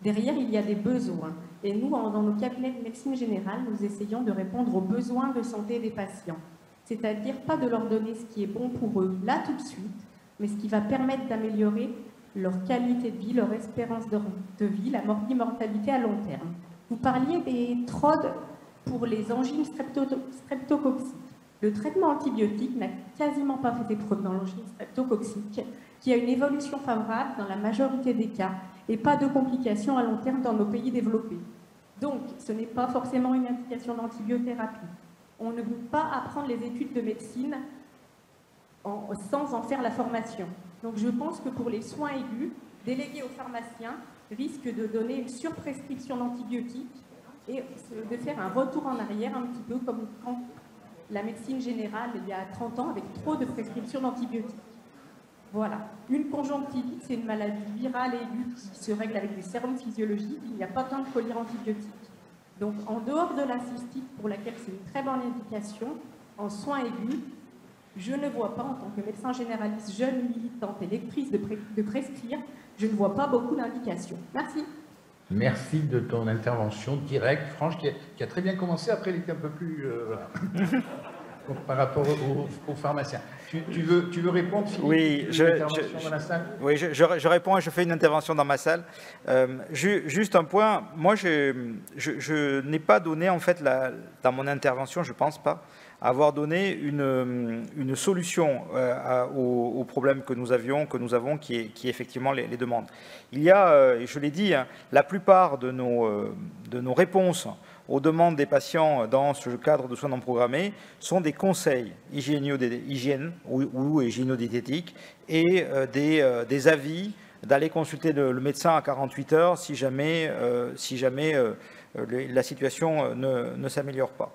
Derrière, il y a des besoins. Et nous, dans nos cabinets de médecine générale, nous essayons de répondre aux besoins de santé des patients. C'est-à-dire pas de leur donner ce qui est bon pour eux là tout de suite, mais ce qui va permettre d'améliorer leur qualité de vie, leur espérance de vie, la mortalité à long terme. Vous parliez des TROD pour les angines streptococciques. Le traitement antibiotique n'a quasiment pas fait des preuves dans l'angine streptococcique, qui a une évolution favorable dans la majorité des cas et pas de complications à long terme dans nos pays développés. Donc, ce n'est pas forcément une indication d'antibiothérapie. On ne peut pas apprendre les études de médecine sans en faire la formation. Donc, je pense que pour les soins aigus, délégués aux pharmaciens risque de donner une surprescription d'antibiotiques et de faire un retour en arrière un petit peu comme quand la médecine générale, il y a 30 ans, avec trop de prescriptions d'antibiotiques. Voilà. Une conjonctivite, c'est une maladie virale aiguë qui se règle avec des sérums physiologiques. Il n'y a pas besoin de collyre antibiotique. Donc, en dehors de la cystite, pour laquelle c'est une très bonne indication, en soins aigus, je ne vois pas, en tant que médecin généraliste, jeune, militante et lectrice de prescrire, je ne vois pas beaucoup d'indications. Merci. Merci de ton intervention directe, franche, qui a très bien commencé. Après, elle était un peu plus... voilà. Par rapport aux pharmaciens. Tu veux répondre, Philippe? Oui, dans la salle? Oui, je réponds et je fais une intervention dans ma salle. Juste un point, moi je n'ai pas donné, en fait, dans mon intervention, je ne pense pas, avoir donné une solution aux problèmes que nous avons, qui est effectivement les demandes. Il y a, et je l'ai dit, hein, la plupart de nos réponses aux demandes des patients dans ce cadre de soins non programmés sont des conseils hygiène ou hygiéno-diététiques et des avis d'aller consulter le médecin à 48 heures si jamais la situation ne s'améliore pas.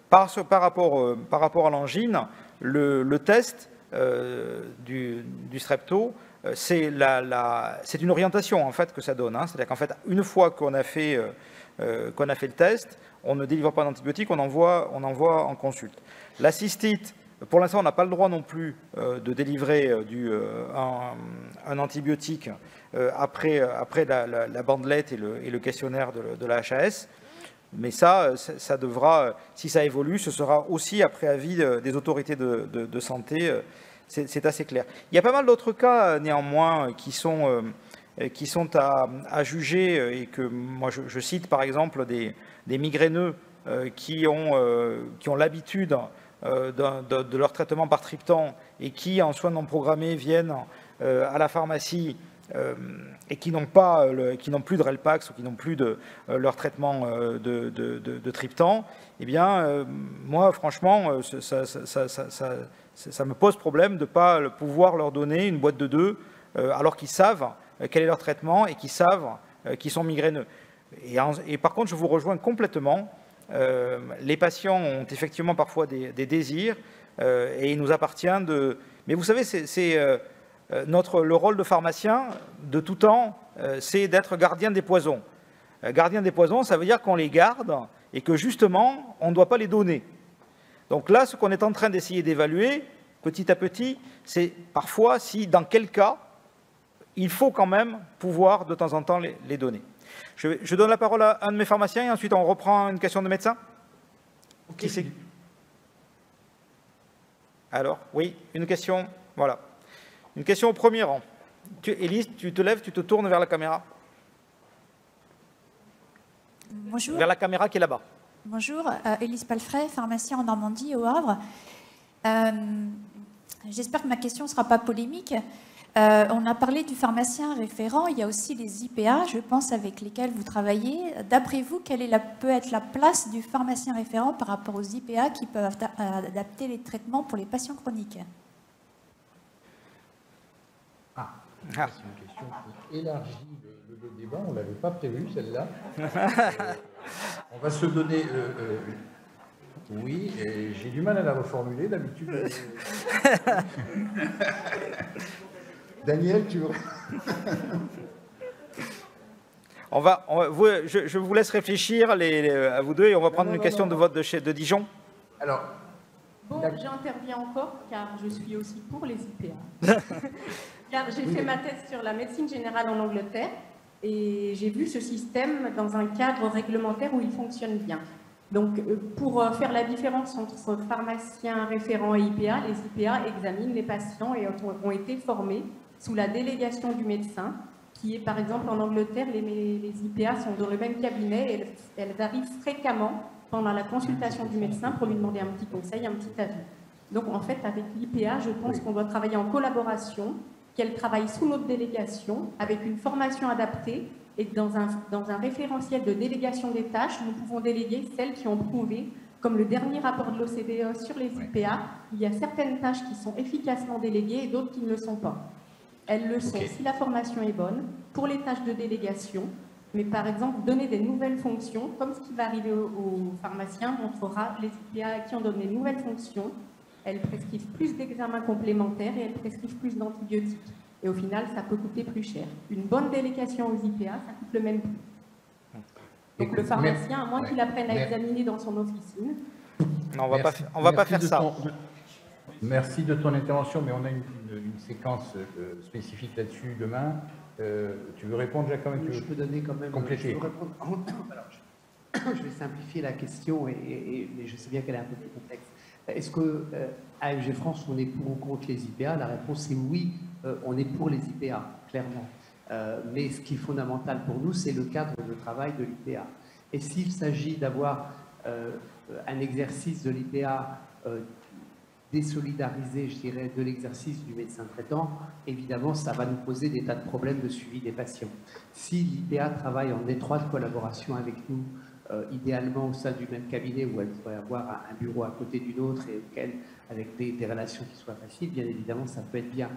Par rapport à l'angine, le test du strepto, c'est une orientation en fait que ça donne. Hein. C'est-à-dire qu'en fait, une fois qu'on a fait le test, on ne délivre pas d'antibiotiques, on envoie en consulte. La cystite, pour l'instant, on n'a pas le droit non plus de délivrer un antibiotique après la bandelette et le questionnaire de la HAS. Mais ça devra, si ça évolue, ce sera aussi après avis des autorités de santé. C'est assez clair. Il y a pas mal d'autres cas, néanmoins, qui sont à juger et que moi je cite par exemple des migraineux qui ont l'habitude de leur traitement par triptan et qui en soins non programmés viennent à la pharmacie et qui n'ont plus de Relpax ou qui n'ont plus de leur traitement de triptan, eh bien moi franchement ça me pose problème de ne pas pouvoir leur donner une boîte de 2 alors qu'ils savent quel est leur traitement et qu'ils savent qu'ils sont migraineux. Et par contre, je vous rejoins complètement. Les patients ont effectivement parfois des désirs et il nous appartient de... Mais vous savez, le rôle de pharmacien, de tout temps, c'est d'être gardien des poisons. Gardien des poisons, ça veut dire qu'on les garde et que justement, on ne doit pas les donner. Donc là, ce qu'on est en train d'essayer d'évaluer, petit à petit, c'est parfois dans quel cas il faut quand même pouvoir de temps en temps les donner. Je donne la parole à un de mes pharmaciens et ensuite on reprend une question de médecin. Qui c'est? Alors, oui, une question, voilà. Une question au premier rang. Élise, tu te lèves, tu te tournes vers la caméra. Bonjour. Vers la caméra qui est là-bas. Bonjour, Élise Palfray, pharmacien en Normandie, au Havre. J'espère que ma question ne sera pas polémique. On a parlé du pharmacien référent, il y a aussi les IPA, je pense, avec lesquels vous travaillez. D'après vous, quelle peut être la place du pharmacien référent par rapport aux IPA qui peuvent adapter les traitements pour les patients chroniques? C'est une question qui élargit le débat, on ne l'avait pas prévu celle-là. On va se donner... oui, et j'ai du mal à la reformuler d'habitude. Daniel, tu veux... je vous laisse réfléchir à vous deux et on va prendre une question de vote de Dijon. Alors, bon, j'interviens encore car je suis aussi pour les IPA. Car j'ai fait ma thèse sur la médecine générale en Angleterre et j'ai vu ce système dans un cadre réglementaire où il fonctionne bien. Donc, pour faire la différence entre pharmaciens référents et IPA, les IPA examinent les patients et ont été formés sous la délégation du médecin, qui est par exemple en Angleterre, les IPA sont dans le même cabinet et elles arrivent fréquemment pendant la consultation du médecin pour lui demander un petit conseil, un petit avis. Donc en fait, avec l'IPA, je pense qu'on doit travailler en collaboration, qu'elle travaille sous notre délégation, avec une formation adaptée, et que dans un référentiel de délégation des tâches, nous pouvons déléguer celles qui ont prouvé, comme le dernier rapport de l'OCDE sur les IPA, il y a certaines tâches qui sont efficacement déléguées et d'autres qui ne le sont pas. Elles le sont si la formation est bonne, pour les tâches de délégation, mais par exemple, donner des nouvelles fonctions, comme ce qui va arriver aux pharmaciens, montrera les IPA qui ont donné de nouvelles fonctions, elles prescrivent plus d'examens complémentaires et elles prescrivent plus d'antibiotiques. Et au final, ça peut coûter plus cher. Une bonne délégation aux IPA, ça coûte le même prix. Donc le pharmacien, à moins qu'il apprenne à examiner dans son officine... Non, on va pas faire ça. Merci de ton intervention, mais on a une séquence spécifique là-dessus demain. Tu veux répondre, Jacques? Je peux donner quand même... Compléter. Je peux répondre. Alors, je vais simplifier la question, mais je sais bien qu'elle est un peu plus complexe. Est-ce que à AMG France, on est pour ou contre les IPA? La réponse est oui, on est pour les IPA, clairement. Mais ce qui est fondamental pour nous, c'est le cadre de travail de l'IPA. Et s'il s'agit d'avoir un exercice de l'IPA désolidarisé, je dirais, de l'exercice du médecin traitant, évidemment, ça va nous poser des tas de problèmes de suivi des patients. Si l'IPA travaille en étroite collaboration avec nous, idéalement au sein du même cabinet où elle pourrait avoir un bureau à côté d'une autre et avec des relations qui soient faciles, bien évidemment, ça peut être bien.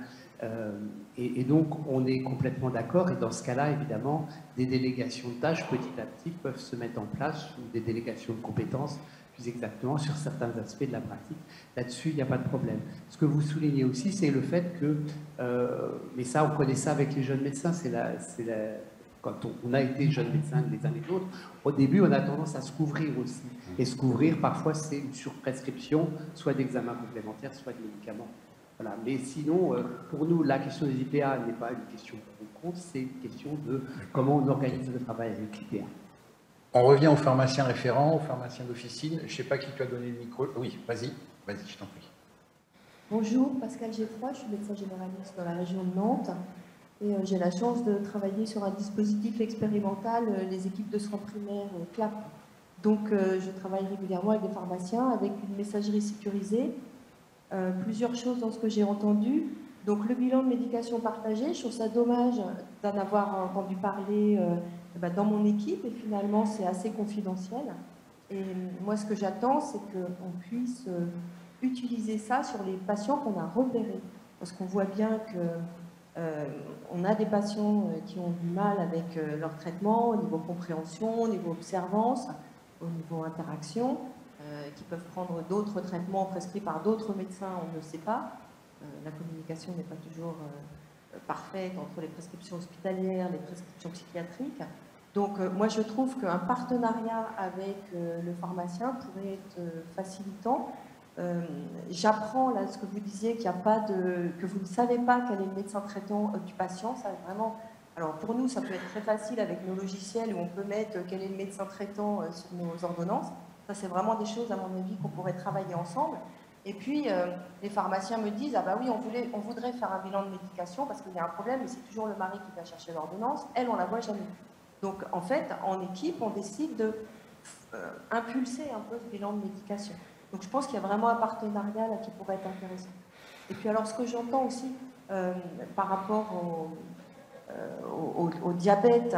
Et donc, on est complètement d'accord. Et dans ce cas-là, évidemment, des délégations de tâches petit à petit peuvent se mettre en place, ou des délégations de compétences, plus exactement, sur certains aspects de la pratique. Là-dessus, il n'y a pas de problème. Ce que vous soulignez aussi, c'est le fait que, mais ça, on connaît ça avec les jeunes médecins, quand on a été jeune médecin les uns les autres, au début, on a tendance à se couvrir aussi. Et se couvrir, parfois, c'est une surprescription, soit d'examens complémentaires, soit de médicaments. Voilà. Mais sinon, pour nous, la question des IPA n'est pas une question qu'on compte, c'est une question de comment on organise le travail avec l'IPA. On revient aux pharmaciens référents, aux pharmaciens d'officine. Je ne sais pas qui t'a donné le micro. Oui, vas-y, je t'en prie. Bonjour, Pascal Geffroy, je suis médecin généraliste dans la région de Nantes. Et j'ai la chance de travailler sur un dispositif expérimental, les équipes de soins primaires CLAP. Donc je travaille régulièrement avec des pharmaciens, avec une messagerie sécurisée. Plusieurs choses dans ce que j'ai entendu. Donc le bilan de médication partagée, je trouve ça dommage d'en avoir entendu parler dans mon équipe, et finalement c'est assez confidentiel. Et moi ce que j'attends, c'est qu'on puisse utiliser ça sur les patients qu'on a repérés. Parce qu'on voit bien que on a des patients qui ont du mal avec leur traitement au niveau compréhension, au niveau observance, au niveau interaction, qui peuvent prendre d'autres traitements prescrits par d'autres médecins, on ne sait pas. La communication n'est pas toujours parfaite entre les prescriptions hospitalières, les prescriptions psychiatriques. Donc moi je trouve qu'un partenariat avec le pharmacien pourrait être facilitant. J'apprends là ce que vous disiez, qu'il n'y a pas que vous ne savez pas quel est le médecin traitant du patient. Ça vraiment. Alors pour nous, ça peut être très facile avec nos logiciels où on peut mettre quel est le médecin traitant sur nos ordonnances. Ça, c'est vraiment des choses, à mon avis, qu'on pourrait travailler ensemble. Et puis, les pharmaciens me disent, ah bah oui, on voudrait faire un bilan de médication parce qu'il y a un problème, mais c'est toujours le mari qui va chercher l'ordonnance. Elle, on la voit jamais. Donc, en fait, en équipe, on décide de impulser un peu ce bilan de médication. Donc je pense qu'il y a vraiment un partenariat là qui pourrait être intéressant. Et puis alors ce que j'entends aussi par rapport au diabète,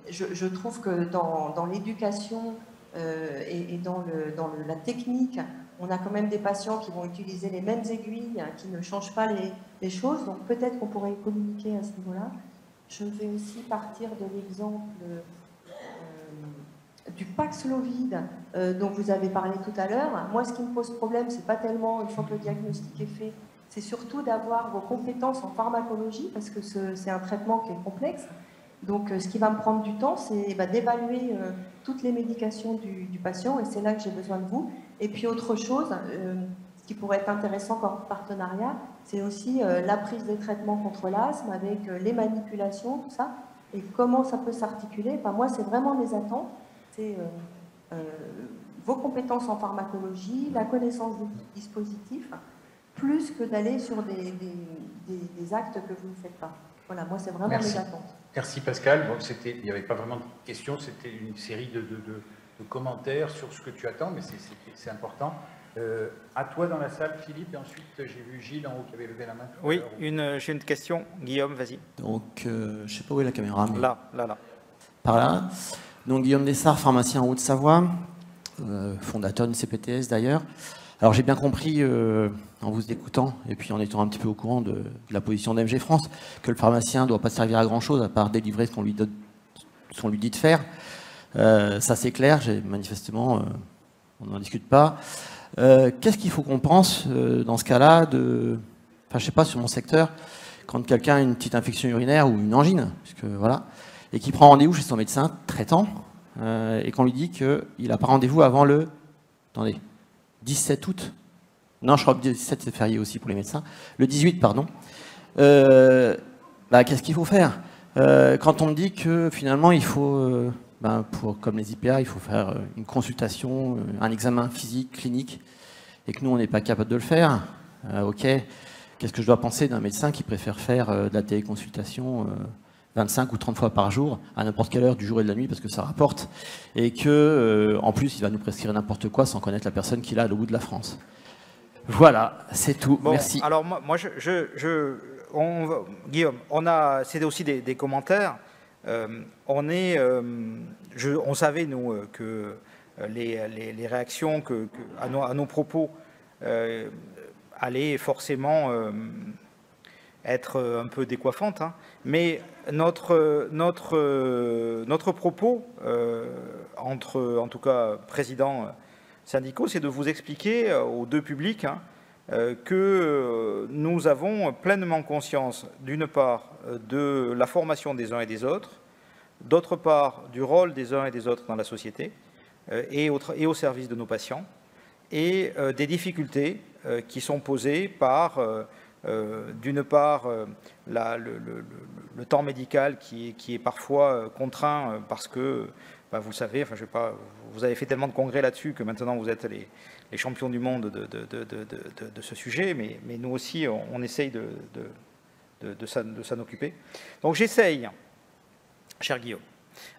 je trouve que dans l'éducation et dans la technique, on a quand même des patients qui vont utiliser les mêmes aiguilles, qui ne changent pas les choses. Donc peut-être qu'on pourrait communiquer à ce niveau-là. Je vais aussi partir de l'exemple du Paxlovid dont vous avez parlé tout à l'heure. Moi, ce qui me pose problème, c'est pas tellement une fois que le diagnostic est fait, c'est surtout d'avoir vos compétences en pharmacologie, parce que c'est un traitement qui est complexe. Donc, ce qui va me prendre du temps, c'est d'évaluer toutes les médications du patient, et c'est là que j'ai besoin de vous. Et puis, autre chose, ce qui pourrait être intéressant comme partenariat, c'est aussi la prise des traitements contre l'asthme, avec les manipulations, tout ça, et comment ça peut s'articuler. Enfin, moi, c'est vraiment mes attentes. C'est vos compétences en pharmacologie, la connaissance des dispositifs, plus que d'aller sur des actes que vous ne faites pas. Voilà, moi, c'est vraiment mes attentes. Merci Pascal. Bon, il n'y avait pas vraiment de questions, c'était une série de commentaires sur ce que tu attends, mais c'est important. À toi dans la salle, Philippe, et ensuite j'ai vu Gilles en haut qui avait levé la main. Oui, j'ai une question. Guillaume, vas-y. Donc, je ne sais pas où est la caméra. Mais... Là. Par là. Donc, Guillaume Dessart, pharmacien en Haute-Savoie, fondateur d'une CPTS d'ailleurs. Alors, j'ai bien compris, en vous écoutant, et puis en étant un petit peu au courant de la position d'MG France, que le pharmacien ne doit pas servir à grand-chose à part délivrer ce qu'on lui dit de faire. Ça, c'est clair. Manifestement, on n'en discute pas. Qu'est-ce qu'il faut qu'on pense dans ce cas-là enfin, je sais pas, sur mon secteur, quand quelqu'un a une petite infection urinaire ou une angine, puisque, voilà, et qui prend rendez-vous chez son médecin traitant, et qu'on lui dit qu'il n'a pas rendez-vous avant le 17 août. Non, je crois que le 17 c'est férié aussi pour les médecins. Le 18, pardon. Qu'est-ce qu'il faut faire quand on me dit que finalement il faut... comme les IPA, il faut faire une consultation, un examen physique, clinique, et que nous, on n'est pas capable de le faire. Ok, qu'est-ce que je dois penser d'un médecin qui préfère faire de la téléconsultation 25 ou 30 fois par jour, à n'importe quelle heure du jour et de la nuit, parce que ça rapporte, et que, en plus, il va nous prescrire n'importe quoi sans connaître la personne qu'il a à l'autre bout de la France. Voilà, c'est tout. Bon, merci. Alors, moi, Guillaume, c'est aussi des commentaires. On savait, nous, que les réactions à nos propos allaient forcément être un peu décoiffantes, hein, mais notre propos, en tout cas président syndicaux, c'est de vous expliquer aux deux publics que nous avons pleinement conscience, d'une part, de la formation des uns et des autres, d'autre part, du rôle des uns et des autres dans la société et au service de nos patients, et des difficultés qui sont posées par, d'une part, le temps médical qui est parfois contraint parce que, vous le savez, enfin, vous avez fait tellement de congrès là-dessus que maintenant vous êtes les champions du monde de ce sujet, mais nous aussi, on essaye de s'en occuper. Donc j'essaye, cher Guillaume,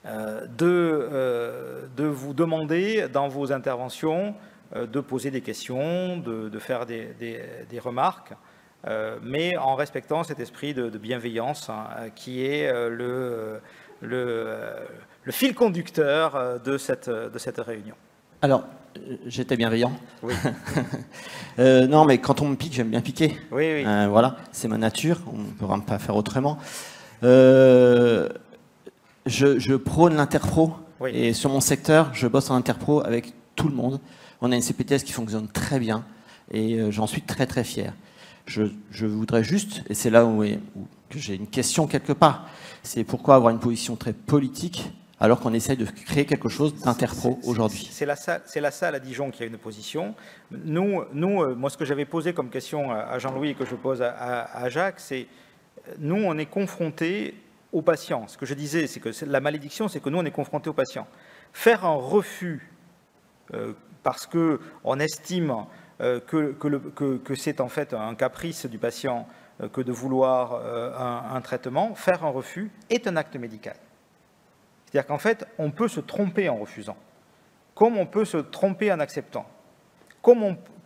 de vous demander dans vos interventions de poser des questions, de faire des remarques, mais en respectant cet esprit de bienveillance qui est le fil conducteur de cette réunion. Alors, j'étais bienveillant. Oui. Non, mais quand on me pique, j'aime bien piquer. Oui. Voilà, c'est ma nature, on ne pourra pas faire autrement. Je prône l'interpro, oui. Et sur mon secteur, je bosse en interpro avec tout le monde. On a une CPTS qui fonctionne très bien, et j'en suis très très fier. Je voudrais juste, et c'est là où j'ai une question quelque part, c'est pourquoi avoir une position très politique alors qu'on essaye de créer quelque chose d'interpro aujourd'hui. C'est la salle à Dijon qui a une position. Nous, moi, ce que j'avais posé comme question à Jean-Louis et que je pose à Jacques, c'est nous, on est confrontés aux patients. Ce que je disais, c'est que la malédiction, c'est que nous, on est confrontés aux patients. Faire un refus parce qu'on estime que c'est en fait un caprice du patient que de vouloir un traitement, faire un refus est un acte médical. C'est-à-dire qu'en fait, on peut se tromper en refusant, comme on peut se tromper en acceptant.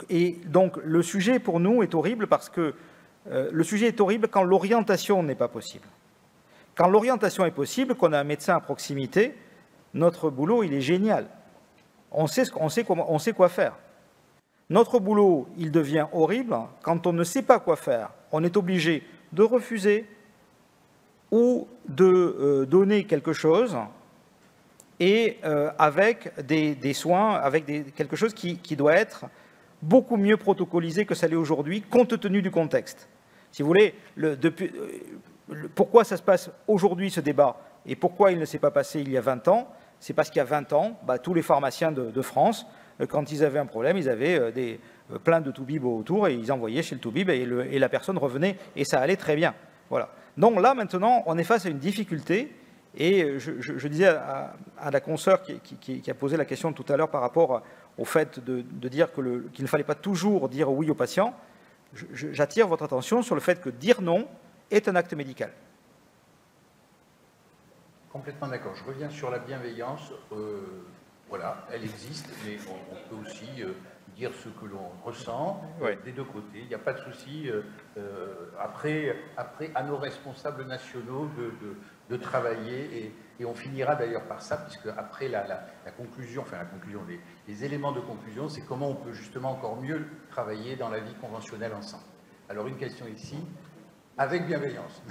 Et donc, le sujet pour nous est horrible parce que le sujet est horrible quand l'orientation n'est pas possible. Quand l'orientation est possible, qu'on a un médecin à proximité, notre boulot, il est génial. On sait quoi faire. Notre boulot, il devient horrible quand on ne sait pas quoi faire. On est obligé de refuser ou de donner quelque chose et avec des soins, avec quelque chose qui doit être beaucoup mieux protocolisé que ça l'est aujourd'hui, compte tenu du contexte. Si vous voulez, pourquoi ça se passe aujourd'hui, ce débat, et pourquoi il ne s'est pas passé il y a 20 ans, c'est parce qu'il y a 20 ans, tous les pharmaciens de France, quand ils avaient un problème, ils avaient plein de toubibs autour et ils envoyaient chez le toubib et la personne revenait et ça allait très bien. Voilà. Donc là, maintenant, on est face à une difficulté et je disais à la consoeur qui a posé la question tout à l'heure par rapport au fait de dire qu'il ne fallait pas toujours dire oui aux patients. j'attire votre attention sur le fait que dire non est un acte médical. Complètement d'accord. Je reviens sur la bienveillance. Voilà, elle existe, mais on peut aussi dire ce que l'on ressent des deux côtés. Il n'y a pas de souci. Après, à nos responsables nationaux de travailler, et on finira d'ailleurs par ça, puisque après la conclusion, les éléments de conclusion, c'est comment on peut justement encore mieux travailler dans la vie conventionnelle ensemble. Alors une question ici, avec bienveillance.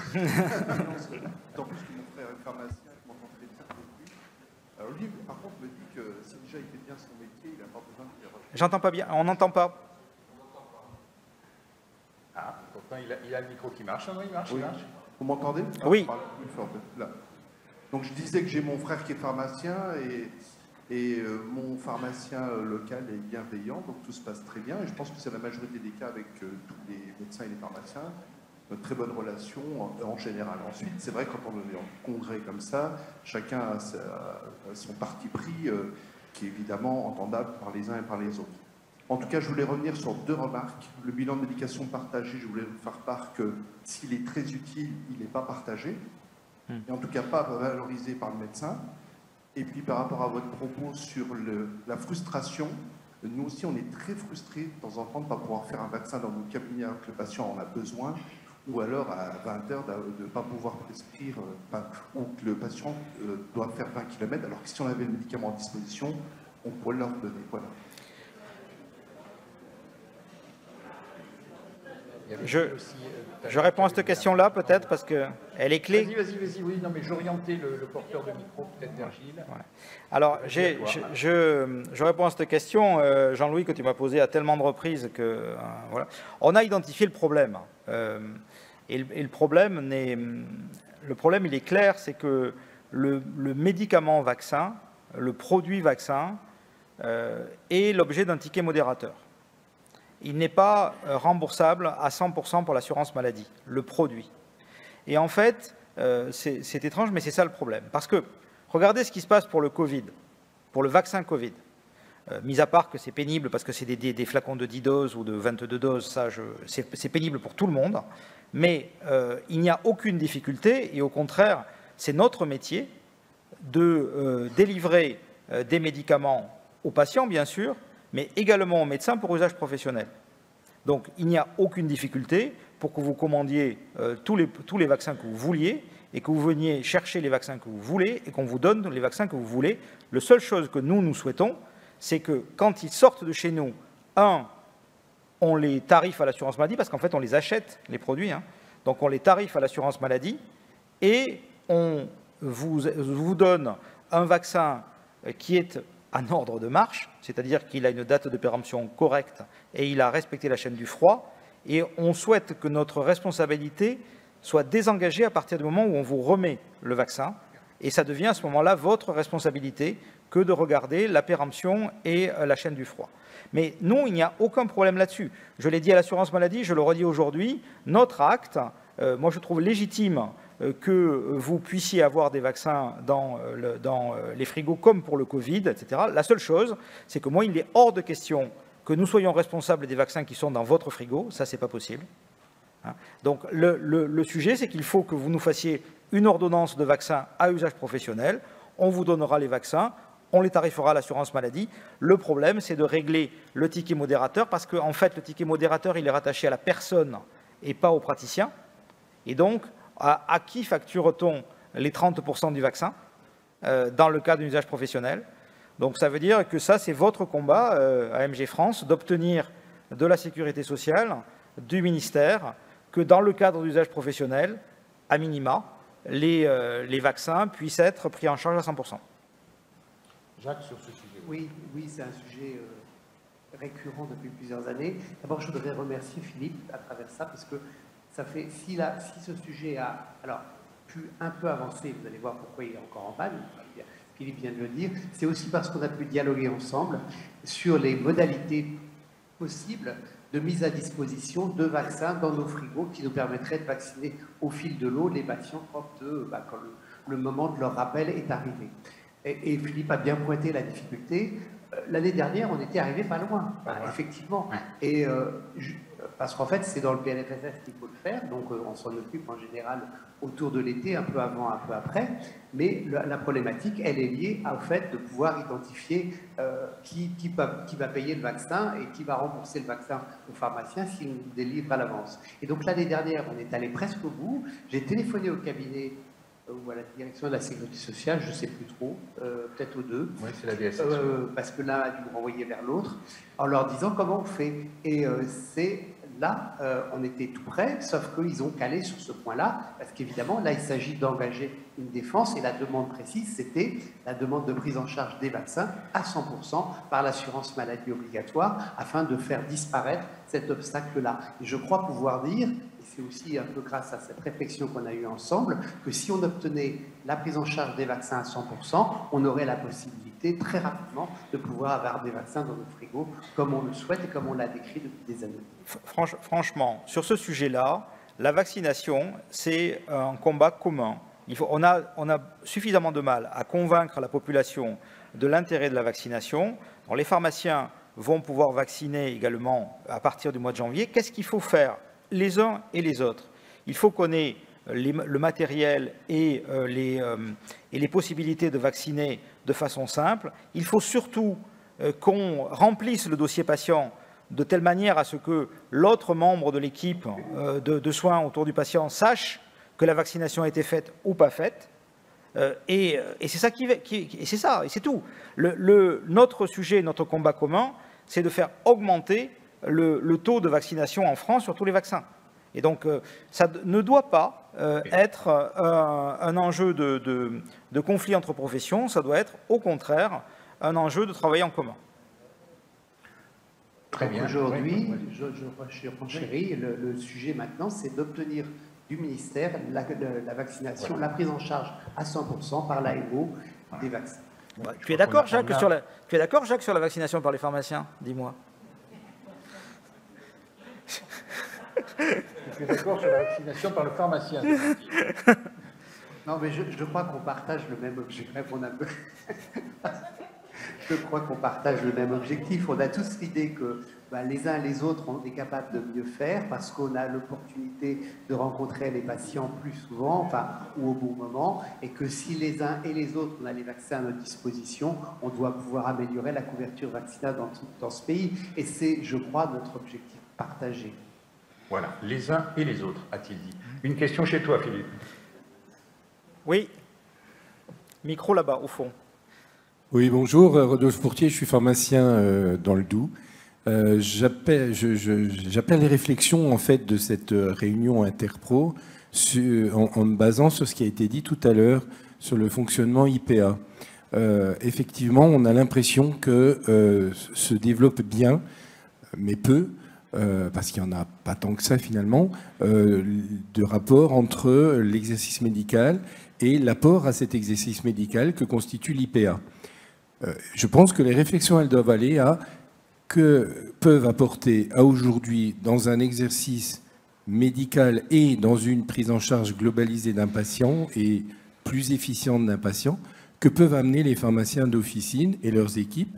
Tant plus que mon frère est pharmacien, je m'entends très bien avec lui. Alors lui, par contre, me dit que si déjà il fait bien son métier, il n'a pas besoin de faire... J'entends pas bien, on n'entend pas. Ah, pourtant il a le micro qui marche. Non, il marche, oui. Il marche. Vous m'entendez? Oui. Plus fort, là. Donc je disais que j'ai mon frère qui est pharmacien et mon pharmacien local est bienveillant, donc tout se passe très bien. Et je pense que c'est la majorité des cas avec tous les médecins et les pharmaciens. Une très bonne relation en général. Ensuite, c'est vrai, quand on est en congrès comme ça, chacun a son parti pris qui est évidemment entendable par les uns et par les autres. En tout cas, je voulais revenir sur deux remarques. Le bilan de médication partagé, je voulais vous faire part que s'il est très utile, il n'est pas partagé, et en tout cas pas valorisé par le médecin. Et puis par rapport à votre propos sur la frustration, nous aussi on est très frustrés de temps en temps de ne pas pouvoir faire un vaccin dans nos cabinets alors que le patient en a besoin, ou alors à 20 heures de ne pas pouvoir prescrire, ou que le patient doit faire 20 km, alors que si on avait le médicament à disposition, on pourrait leur donner. Voilà. Je réponds à cette question-là, peut-être, parce qu'elle est clé. Vas-y, oui, non, mais j'orientais le porteur de micro, peut-être vers Gilles. Ouais. Alors, je réponds à cette question, Jean-Louis, que tu m'as posée à tellement de reprises que, voilà. On a identifié le problème. Et le problème, il est clair, c'est que le médicament vaccin, le produit vaccin, est l'objet d'un ticket modérateur. Il n'est pas remboursable à 100% pour l'assurance maladie, le produit. Et en fait, c'est étrange, mais c'est ça le problème. Parce que, regardez ce qui se passe pour le Covid, pour le vaccin Covid. Mis à part que c'est pénible parce que c'est des flacons de 10 doses ou de 22 doses, ça, c'est pénible pour tout le monde. Mais il n'y a aucune difficulté, et au contraire, c'est notre métier de délivrer des médicaments aux patients, bien sûr, mais également aux médecins pour usage professionnel. Donc, il n'y a aucune difficulté pour que vous commandiez tous les vaccins que vous vouliez et que vous veniez chercher les vaccins que vous voulez et qu'on vous donne les vaccins que vous voulez. La seule chose que nous souhaitons, c'est que quand ils sortent de chez nous, on les tarife à l'assurance maladie, parce qu'en fait, on les achète, les produits, hein, donc on les tarife à l'assurance maladie, et on vous donne un vaccin qui est en ordre de marche, c'est-à-dire qu'il a une date de péremption correcte et il a respecté la chaîne du froid, et on souhaite que notre responsabilité soit désengagée à partir du moment où on vous remet le vaccin, et ça devient à ce moment-là votre responsabilité que de regarder la péremption et la chaîne du froid. Mais non, il n'y a aucun problème là-dessus. Je l'ai dit à l'assurance maladie, je le redis aujourd'hui, notre acte, moi je trouve légitime que vous puissiez avoir des vaccins dans les frigos comme pour le Covid, etc. La seule chose, c'est que moi, il est hors de question que nous soyons responsables des vaccins qui sont dans votre frigo. Ça, c'est pas possible. Donc, le sujet, c'est qu'il faut que vous nous fassiez une ordonnance de vaccin à usage professionnel. On vous donnera les vaccins, on les tarifera à l'assurance maladie. Le problème, c'est de régler le ticket modérateur, parce qu'en fait, le ticket modérateur, il est rattaché à la personne et pas au praticien. Et donc, à qui facture-t-on les 30% du vaccin dans le cas d'un usage professionnel? Donc ça veut dire que ça, c'est votre combat à MG France, d'obtenir de la sécurité sociale, du ministère, que dans le cadre d'usage professionnel, à minima, les vaccins puissent être pris en charge à 100%. Jacques, sur ce sujet. Oui, c'est un sujet récurrent depuis plusieurs années. D'abord, je voudrais remercier Philippe à travers ça, parce que ça fait, si ce sujet a pu un peu avancer, vous allez voir pourquoi il est encore en panne, Philippe vient de le dire, c'est aussi parce qu'on a pu dialoguer ensemble sur les modalités possibles de mise à disposition de vaccins dans nos frigos qui nous permettraient de vacciner au fil de l'eau les patients quand le moment de leur rappel est arrivé. Et Philippe a bien pointé la difficulté. L'année dernière, on était arrivé pas loin, effectivement. Et parce qu'en fait, c'est dans le PLFSS qu'il faut le faire, donc on s'en occupe en général autour de l'été, un peu avant, un peu après, mais la problématique, elle est liée au fait de pouvoir identifier qui va payer le vaccin et qui va rembourser le vaccin au pharmacien s'il nous délivre à l'avance. Et donc l'année dernière, on est allé presque au bout, j'ai téléphoné au cabinet ou à la direction de la sécurité sociale, je ne sais plus trop, peut-être aux deux. Oui, c'est la DSS. Parce que l'un a dû me renvoyer vers l'autre, en leur disant comment on fait. Et c'est là, on était tout près, sauf qu'ils ont calé sur ce point-là, parce qu'évidemment, là, il s'agit d'engager une défense, et la demande précise, c'était la demande de prise en charge des vaccins à 100% par l'assurance maladie obligatoire, afin de faire disparaître cet obstacle-là. Et je crois pouvoir dire, c'est aussi un peu grâce à cette réflexion qu'on a eue ensemble, que si on obtenait la prise en charge des vaccins à 100%, on aurait la possibilité très rapidement de pouvoir avoir des vaccins dans nos frigos, comme on le souhaite et comme on l'a décrit depuis des années. Franchement, sur ce sujet-là, la vaccination, c'est un combat commun. On a suffisamment de mal à convaincre la population de l'intérêt de la vaccination. Alors, les pharmaciens vont pouvoir vacciner également à partir du mois de janvier. Qu'est-ce qu'il faut faire les uns et les autres? Il faut qu'on ait le matériel et les possibilités de vacciner de façon simple. Il faut surtout qu'on remplisse le dossier patient de telle manière à ce que l'autre membre de l'équipe de soins autour du patient sache que la vaccination a été faite ou pas faite. Et c'est ça et c'est tout. Notre sujet, notre combat commun, c'est de faire augmenter le taux de vaccination en France sur tous les vaccins. Et donc, ça ne doit pas être un enjeu de conflit entre professions, ça doit être, au contraire, un enjeu de travail en commun. Très bien. Aujourd'hui, je renchéris, le sujet maintenant, c'est d'obtenir du ministère la vaccination, la prise en charge à 100% par l'AMO des vaccins. Ouais, tu es d'accord, Jacques, sur la vaccination par les pharmaciens? Dis-moi. Je suis d'accord sur la vaccination par le pharmacien. Non, mais je crois qu'on partage le même objectif. Je crois qu'on partage le même objectif. On a tous l'idée que les uns et les autres, on est capable de mieux faire parce qu'on a l'opportunité de rencontrer les patients plus souvent, ou au bon moment, et que si les uns et les autres, on a les vaccins à notre disposition, on doit pouvoir améliorer la couverture vaccinale dans ce pays. Et c'est, je crois, notre objectif partagé. Voilà, les uns et les autres, a-t-il dit. Une question chez toi, Philippe. Oui. Micro là-bas, au fond. Oui, bonjour, Rodolphe Pourtier, je suis pharmacien dans le Doubs. J'appelle les réflexions en fait de cette réunion interpro en me basant sur ce qui a été dit tout à l'heure sur le fonctionnement IPA. Effectivement, on a l'impression que se développe bien, mais peu, parce qu'il n'y en a pas tant que ça finalement, de rapport entre l'exercice médical et l'apport à cet exercice médical que constitue l'IPA. Je pense que les réflexions, elles doivent aller à que peuvent apporter à aujourd'hui dans un exercice médical et dans une prise en charge globalisée d'un patient et plus efficiente d'un patient, que peuvent amener les pharmaciens d'officine et leurs équipes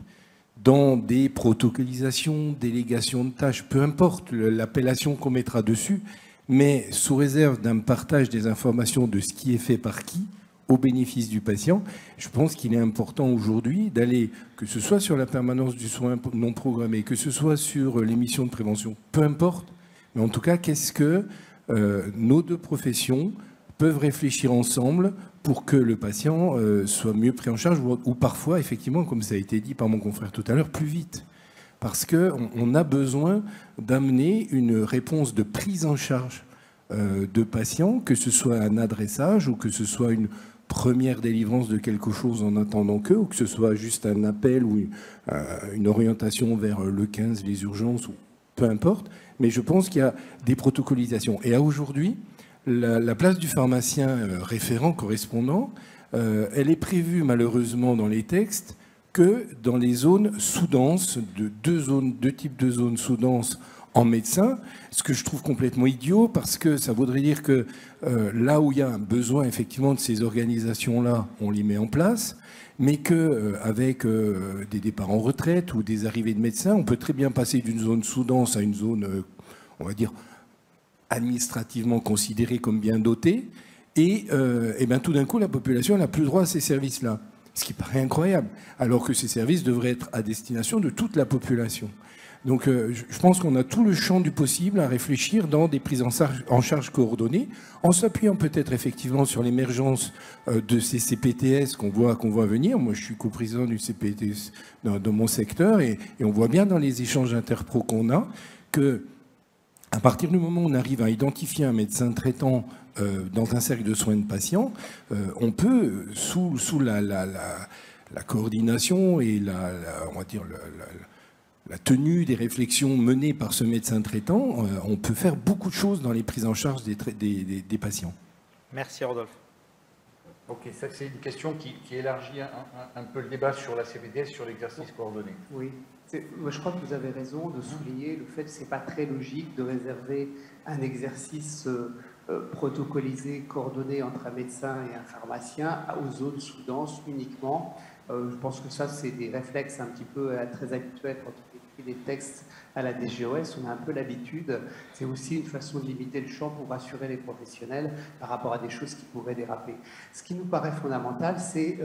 dans des protocolisations, délégations de tâches, peu importe l'appellation qu'on mettra dessus, mais sous réserve d'un partage des informations de ce qui est fait par qui, au bénéfice du patient. Je pense qu'il est important aujourd'hui d'aller, que ce soit sur la permanence du soin non programmé, que ce soit sur les missions de prévention, peu importe, mais en tout cas, qu'est-ce que nos deux professions peuvent réfléchir ensemble pour que le patient soit mieux pris en charge ou parfois, effectivement, comme ça a été dit par mon confrère tout à l'heure, plus vite. Parce qu'on a besoin d'amener une réponse de prise en charge de patients, que ce soit un adressage ou que ce soit une première délivrance de quelque chose en attendant qu'eux, ou que ce soit juste un appel ou une orientation vers le 15, les urgences, ou peu importe. Mais je pense qu'il y a des protocolisations. Et à aujourd'hui, la place du pharmacien référent correspondant, elle est prévue malheureusement dans les textes que dans les zones sous-denses, deux types de zones sous-denses en médecin, ce que je trouve complètement idiot, parce que ça voudrait dire que là où il y a un besoin effectivement de ces organisations-là, on les met en place, mais qu'avec des départs en retraite ou des arrivées de médecins, on peut très bien passer d'une zone sous-dense à une zone, on va dire, administrativement considérés comme bien dotés, et bien tout d'un coup, la population n'a plus droit à ces services-là. Ce qui paraît incroyable, alors que ces services devraient être à destination de toute la population. Donc je pense qu'on a tout le champ du possible à réfléchir dans des prises en charge coordonnées, en s'appuyant peut-être effectivement sur l'émergence de ces CPTS qu'on voit venir. Moi, je suis coprésident du CPTS dans mon secteur, et on voit bien dans les échanges interpro qu'on a que à partir du moment où on arrive à identifier un médecin traitant dans un cercle de soins de patients, on peut, sous la coordination et on va dire la tenue des réflexions menées par ce médecin traitant, on peut faire beaucoup de choses dans les prises en charge des patients. Merci Rodolphe. Ok, ça c'est une question qui élargit un peu le débat sur la CPTS, sur l'exercice coordonné. Oui, moi, je crois que vous avez raison de souligner le fait que ce n'est pas très logique de réserver un exercice protocolisé, coordonné entre un médecin et un pharmacien aux zones sous-denses uniquement. Je pense que ça, c'est des réflexes un petit peu très habituels quand on écrit des textes à la DGOS. On a un peu l'habitude. C'est aussi une façon de limiter le champ pour rassurer les professionnels par rapport à des choses qui pourraient déraper. Ce qui nous paraît fondamental, c'est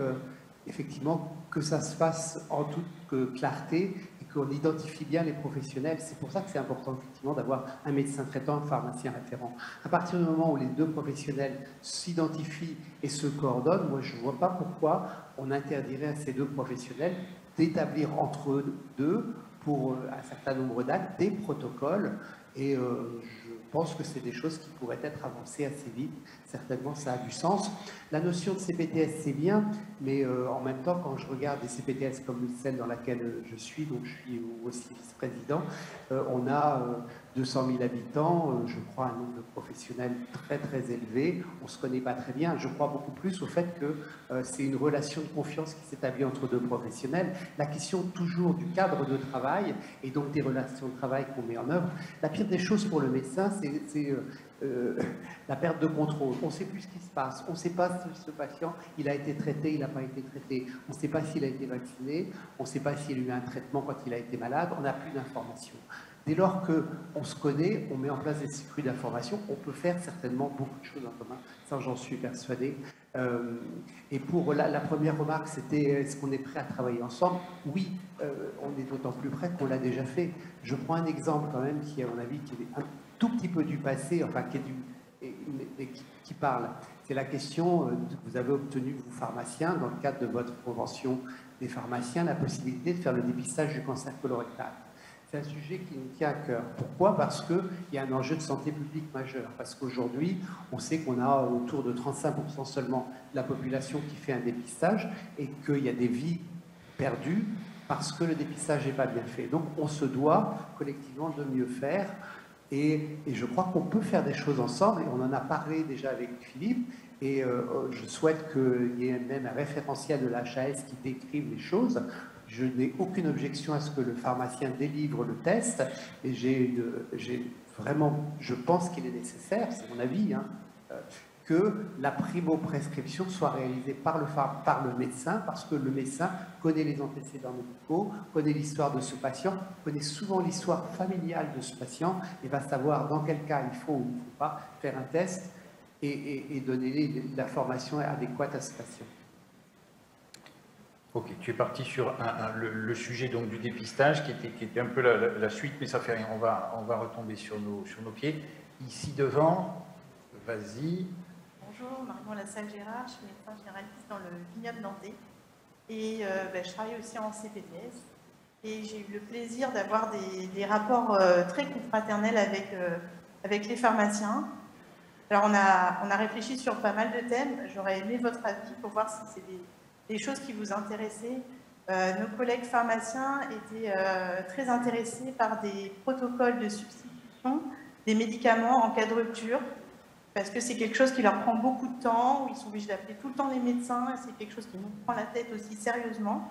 effectivement que ça se fasse en toute clarté et qu'on identifie bien les professionnels. C'est pour ça que c'est important effectivement d'avoir un médecin traitant, un pharmacien référent. À partir du moment où les deux professionnels s'identifient et se coordonnent, moi je ne vois pas pourquoi on interdirait à ces deux professionnels d'établir entre eux deux, pour un certain nombre d'actes, des protocoles. Et je pense que c'est des choses qui pourraient être avancées assez vite. Certainement, ça a du sens. La notion de CPTS, c'est bien, mais en même temps, quand je regarde des CPTS comme celle dans laquelle je suis, donc je suis aussi vice-président, on a 200 000 habitants, je crois un nombre de professionnels très très élevé. On ne se connaît pas très bien. Je crois beaucoup plus au fait que c'est une relation de confiance qui s'établit entre deux professionnels. La question toujours du cadre de travail et donc des relations de travail qu'on met en œuvre. La pire des choses pour le médecin, c'est la perte de contrôle. On ne sait plus ce qui se passe. On ne sait pas si ce patient, il a été traité, il n'a pas été traité. On ne sait pas s'il a été vacciné. On ne sait pas s'il a eu un traitement quand il a été malade. On n'a plus d'informations. Dès lors qu'on se connaît, on met en place des circuits d'information, on peut faire certainement beaucoup de choses en commun. Ça, j'en suis persuadé. Et pour la première remarque, c'était est-ce qu'on est prêt à travailler ensemble? Oui, on est d'autant plus prêt qu'on l'a déjà fait. Je prends un exemple quand même qui, à mon avis, qui est un tout petit peu du passé, enfin qui parle. C'est la question que vous avez obtenue, vous pharmaciens, dans le cadre de votre convention des pharmaciens, la possibilité de faire le dépistage du cancer colorectal. C'est un sujet qui nous tient à cœur. Pourquoi? Parce qu'il y a un enjeu de santé publique majeur. Parce qu'aujourd'hui, on sait qu'on a autour de 35% seulement de la population qui fait un dépistage et qu'il y a des vies perdues parce que le dépistage n'est pas bien fait. Donc, on se doit collectivement de mieux faire. Et je crois qu'on peut faire des choses ensemble. Et on en a parlé déjà avec Philippe. Et je souhaite qu'il y ait même un référentiel de la HAS qui décrive les choses. Je n'ai aucune objection à ce que le pharmacien délivre le test, et je pense qu'il est nécessaire, c'est mon avis, hein, que la primo-prescription soit réalisée par le médecin, parce que le médecin connaît les antécédents médicaux, connaît l'histoire de ce patient, connaît souvent l'histoire familiale de ce patient, et va savoir dans quel cas il faut ou il ne faut pas faire un test et donner l'information adéquate à ce patient. Ok, tu es parti sur le sujet donc, du dépistage qui était un peu la suite, mais ça fait rien, on va retomber sur nos pieds. Ici devant, vas-y. Bonjour, Marion Lassalle-Gérard, je suis médecin généraliste dans le vignoble nantais et je travaille aussi en CPTS et j'ai eu le plaisir d'avoir des rapports très confraternels avec les pharmaciens. Alors on a réfléchi sur pas mal de thèmes, j'aurais aimé votre avis pour voir si c'est des choses qui vous intéressaient. Nos collègues pharmaciens étaient très intéressés par des protocoles de substitution des médicaments en cas de rupture, parce que c'est quelque chose qui leur prend beaucoup de temps, où ils sont obligés d'appeler tout le temps les médecins, et c'est quelque chose qui nous prend la tête aussi sérieusement.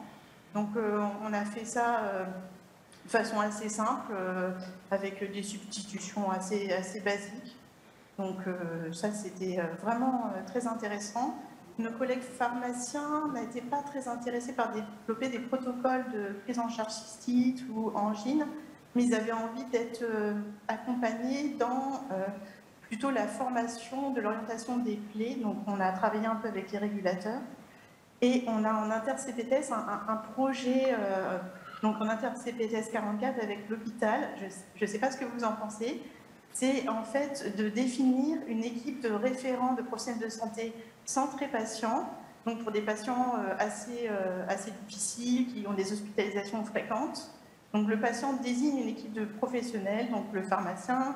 Donc on a fait ça de façon assez simple, avec des substitutions assez basiques. Donc ça, c'était vraiment très intéressant. Nos collègues pharmaciens n'étaient pas très intéressés par développer des protocoles de prise en charge cystite ou angine, mais ils avaient envie d'être accompagnés dans plutôt la formation de l'orientation des plaies. Donc, on a travaillé un peu avec les régulateurs. Et on a en inter-CPTS un projet, donc en inter-CPTS 44 avec l'hôpital. Je ne sais pas ce que vous en pensez. C'est en fait de définir une équipe de référents de professionnels de santé centrés patients, donc pour des patients assez difficiles, qui ont des hospitalisations fréquentes. Donc le patient désigne une équipe de professionnels, donc le pharmacien,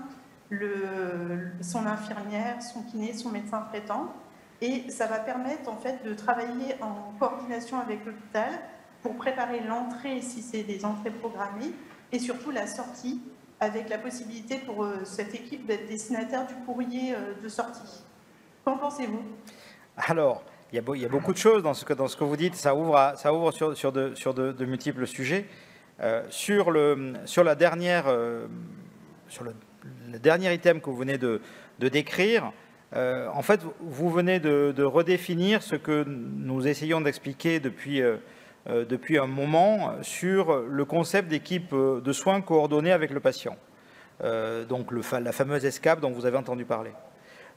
son infirmière, son kiné, son médecin traitant. Et ça va permettre en fait de travailler en coordination avec l'hôpital pour préparer l'entrée, si c'est des entrées programmées, et surtout la sortie, avec la possibilité pour cette équipe d'être destinataire du courrier de sortie. Qu'en pensez-vous? Alors, il y a beaucoup de choses dans ce que vous dites. Ça ouvre sur de multiples sujets. Sur le dernier item que vous venez de décrire, en fait, vous venez de redéfinir ce que nous essayons d'expliquer depuis un moment sur le concept d'équipe de soins coordonnée avec le patient. Donc la fameuse ESCAP dont vous avez entendu parler.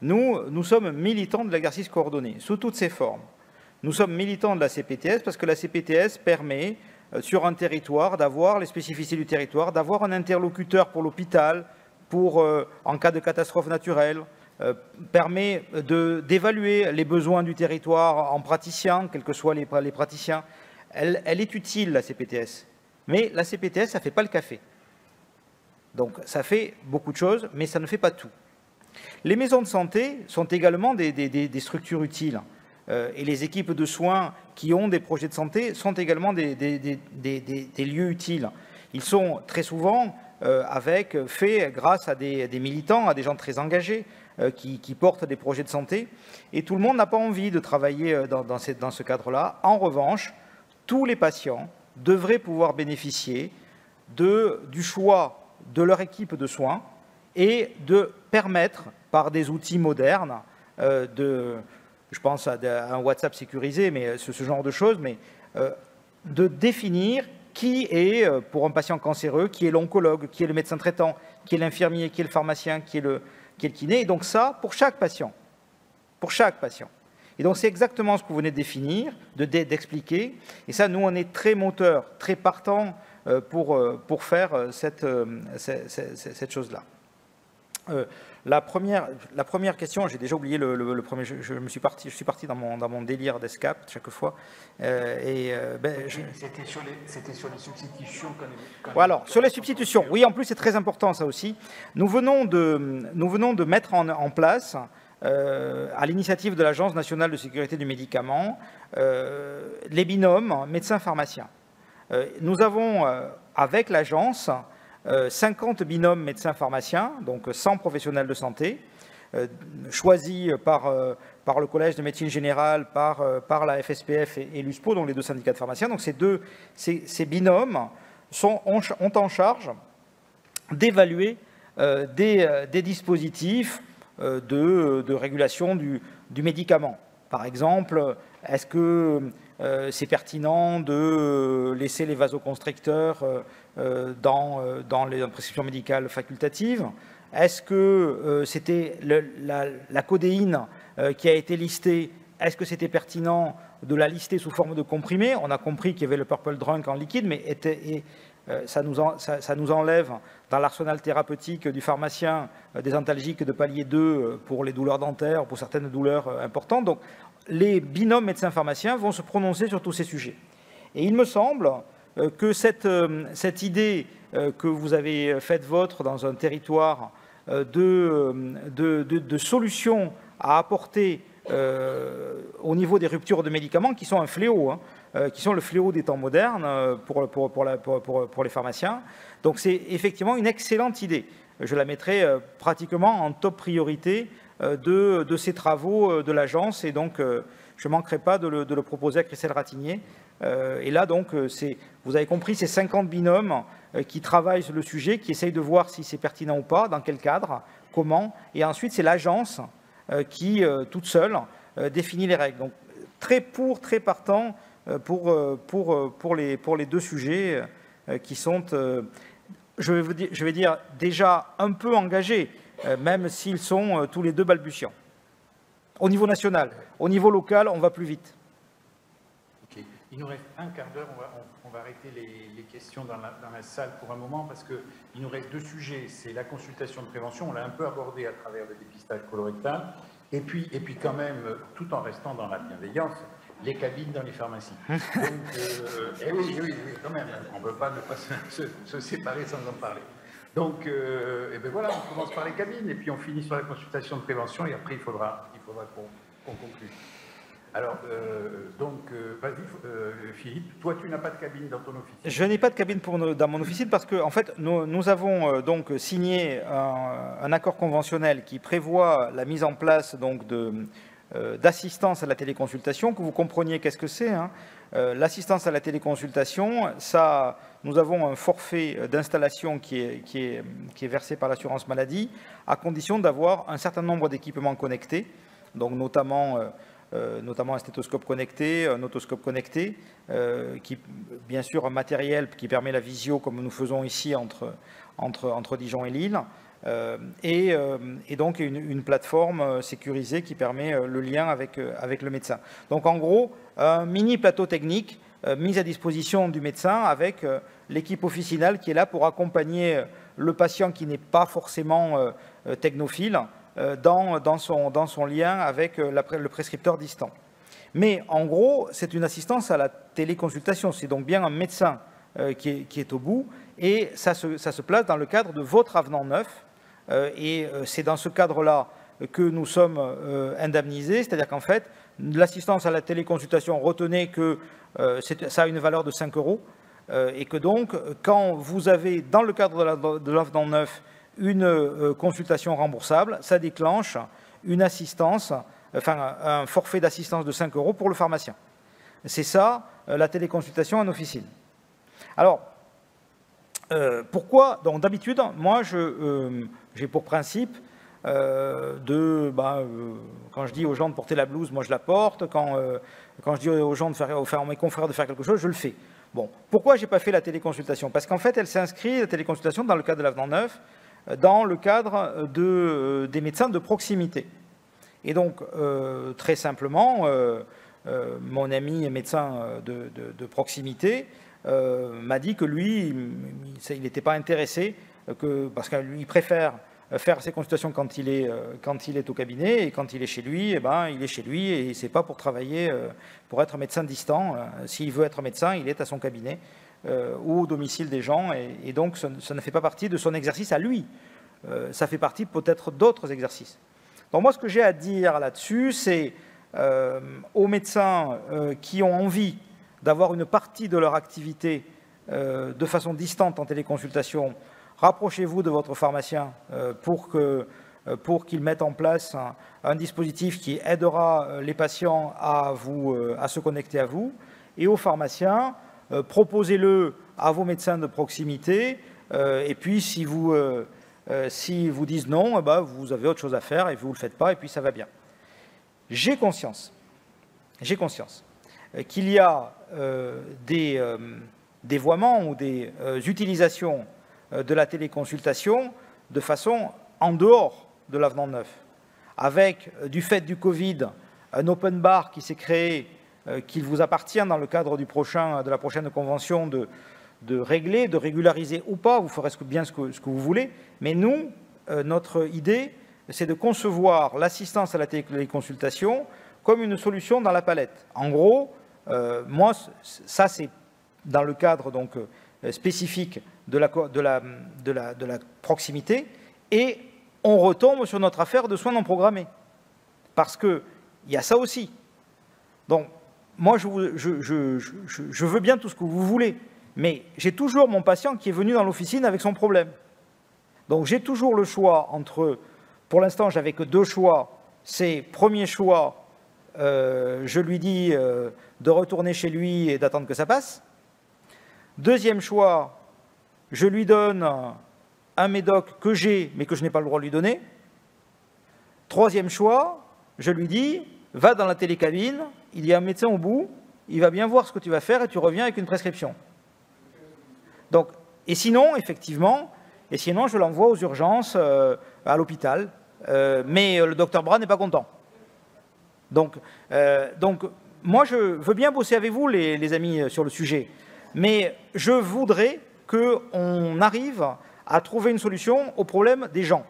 Nous sommes militants de l'exercice coordonné, sous toutes ses formes. Nous sommes militants de la CPTS parce que la CPTS permet, sur un territoire, d'avoir les spécificités du territoire, d'avoir un interlocuteur pour l'hôpital, en cas de catastrophe naturelle, permet d'évaluer les besoins du territoire en praticiens, quels que soient les praticiens. Elle est utile, la CPTS. Mais la CPTS, ça ne fait pas le café. Donc, ça fait beaucoup de choses, mais ça ne fait pas tout. Les maisons de santé sont également des structures utiles. Et les équipes de soins qui ont des projets de santé sont également des lieux utiles. Ils sont très souvent faits grâce à des militants, à des gens très engagés, qui portent des projets de santé. Et tout le monde n'a pas envie de travailler dans ce cadre-là. En revanche, tous les patients devraient pouvoir bénéficier du choix de leur équipe de soins et de permettre, par des outils modernes, je pense à un WhatsApp sécurisé, mais ce genre de choses, mais de définir qui est, pour un patient cancéreux, qui est l'oncologue, qui est le médecin traitant, qui est l'infirmier, qui est le pharmacien, qui est le kiné, et donc ça, pour chaque patient. Pour chaque patient. Et donc c'est exactement ce que vous venez de définir, d'expliquer, et ça, nous, on est très moteurs, très partants pour faire cette chose-là. La première question, j'ai déjà oublié le premier. Je suis parti dans mon délire d'escape chaque fois. C'était sur les substitutions. Voilà, sur les substitutions. Oui, en plus c'est très important ça aussi. Nous venons de mettre en place, à l'initiative de l'Agence nationale de sécurité du médicament, les binômes médecins-pharmaciens. Nous avons, avec l'agence, 50 binômes médecins-pharmaciens, donc 100 professionnels de santé, choisis par le Collège de médecine générale, par la FSPF et l'USPO, donc les deux syndicats de pharmaciens. Donc ces binômes ont en charge d'évaluer des dispositifs de régulation du médicament. Par exemple, est-ce que c'est pertinent de laisser les vasoconstricteurs dans les prescriptions médicales facultatives? Est-ce que c'était la codéine qui a été listée? Est-ce que c'était pertinent de la lister sous forme de comprimé? On a compris qu'il y avait le Purple Drunk en liquide, mais ça nous enlève dans l'arsenal thérapeutique du pharmacien des antalgiques de palier 2 pour les douleurs dentaires, pour certaines douleurs importantes. Donc, les binômes médecins-pharmaciens vont se prononcer sur tous ces sujets. Et il me semble que cette idée que vous avez faite vôtre dans un territoire de solutions à apporter au niveau des ruptures de médicaments qui sont un fléau, qui sont le fléau des temps modernes pour les pharmaciens. Donc c'est effectivement une excellente idée. Je la mettrai pratiquement en top priorité de ces travaux de l'agence, et donc je ne manquerai pas de le proposer à Christelle Ratignier. Et là, donc, vous avez compris, c'est 50 binômes qui travaillent sur le sujet, qui essayent de voir si c'est pertinent ou pas, dans quel cadre, comment, et ensuite c'est l'agence qui, toute seule, définit les règles. Donc, très partant pour les deux sujets qui sont je vais dire déjà un peu engagés, même s'ils sont tous les deux balbutiants. Au niveau national. Au niveau local, on va plus vite. Ok. Il nous reste un quart d'heure. On va arrêter les questions dans la salle pour un moment parce qu'il nous reste deux sujets. C'est la consultation de prévention. On l'a un peu abordé à travers le dépistage colorectal. Et puis quand même, tout en restant dans la bienveillance, les cabines dans les pharmacies. Donc, oui, quand même. On ne peut pas ne pas se séparer sans en parler. Donc, ben voilà, on commence par les cabines et puis on finit sur la consultation de prévention et après il faudra qu'on conclue. Alors, vas-y, Philippe, toi tu n'as pas de cabine dans ton officine. Je n'ai pas de cabine dans mon officine parce que, en fait, nous avons donc signé un accord conventionnel qui prévoit la mise en place donc d'assistance à la téléconsultation, que vous compreniez qu'est-ce que c'est. Hein. L'assistance à la téléconsultation, ça, nous avons un forfait d'installation qui est versé par l'assurance maladie, à condition d'avoir un certain nombre d'équipements connectés, donc notamment un stéthoscope connecté, un otoscope connecté, bien sûr un matériel qui permet la visio comme nous faisons ici entre Dijon et Lille, et donc une plateforme sécurisée qui permet le lien avec le médecin. Donc en gros, un mini plateau technique mis à disposition du médecin avec l'équipe officinale qui est là pour accompagner le patient qui n'est pas forcément technophile dans son lien avec le prescripteur distant. Mais en gros, c'est une assistance à la téléconsultation. C'est donc bien un médecin qui est au bout et ça se place dans le cadre de votre avenant 9. Et c'est dans ce cadre-là que nous sommes indemnisés, c'est-à-dire qu'en fait, l'assistance à la téléconsultation, retenez que ça a une valeur de 5 € et que donc, quand vous avez, dans le cadre de l'avenant 9, une consultation remboursable, ça déclenche une assistance, enfin un forfait d'assistance de 5 € pour le pharmacien. C'est ça, la téléconsultation en officine. Alors, pourquoi? Donc d'habitude, moi, j'ai pour principe quand je dis aux gens de porter la blouse, moi je la porte. Quand je dis aux gens à mes confrères de faire quelque chose, je le fais. Bon, pourquoi j'ai pas fait la téléconsultation? Parce qu'en fait, elle s'inscrit, la téléconsultation, dans le cadre de l'avenant 9, dans le cadre des médecins de proximité. Et donc, très simplement, mon ami médecin de proximité m'a dit que lui, il n'était pas intéressé, parce qu'il préfère faire ses consultations quand il est au cabinet, et quand il est chez lui, eh ben, il est chez lui, et c'est pas pour travailler, pour être médecin distant. S'il veut être médecin, il est à son cabinet ou au domicile des gens, et donc ça ne fait pas partie de son exercice à lui. Ça fait partie peut-être d'autres exercices. Donc moi, ce que j'ai à dire là-dessus, c'est aux médecins qui ont envie d'avoir une partie de leur activité de façon distante en téléconsultation, rapprochez-vous de votre pharmacien pour qu'il mette en place un dispositif qui aidera les patients à se connecter à vous. Et aux pharmaciens, proposez-le à vos médecins de proximité. Et puis, si vous disent non, ben, vous avez autre chose à faire et vous ne le faites pas, et puis ça va bien. J'ai conscience qu'il y a des dévoiements ou des utilisations de la téléconsultation de façon en dehors de l'avenant 9. Avec, du fait du Covid, un open bar qui s'est créé, qu'il vous appartient dans le cadre de la prochaine convention de régler, de régulariser ou pas, vous ferez bien ce que vous voulez, mais nous, notre idée, c'est de concevoir l'assistance à la téléconsultation comme une solution dans la palette. En gros, moi, ça c'est dans le cadre donc spécifique de la proximité, et on retombe sur notre affaire de soins non programmés. Parce qu'il y a ça aussi. Donc, moi, je veux bien tout ce que vous voulez, mais j'ai toujours mon patient qui est venu dans l'officine avec son problème. Donc, j'ai toujours le choix entre, pour l'instant, j'avais que 2 choix. C'est, premier choix, je lui dis de retourner chez lui et d'attendre que ça passe. Deuxième choix, je lui donne un médoc que j'ai, mais que je n'ai pas le droit de lui donner. Troisième choix, je lui dis, va dans la télécabine, il y a un médecin au bout, il va bien voir ce que tu vas faire et tu reviens avec une prescription. Donc, Et sinon, effectivement, je l'envoie aux urgences à l'hôpital, mais le docteur Bras n'est pas content. Donc, moi, je veux bien bosser avec vous, les amis, sur le sujet, mais je voudrais qu'on arrive à trouver une solution au problème des gens.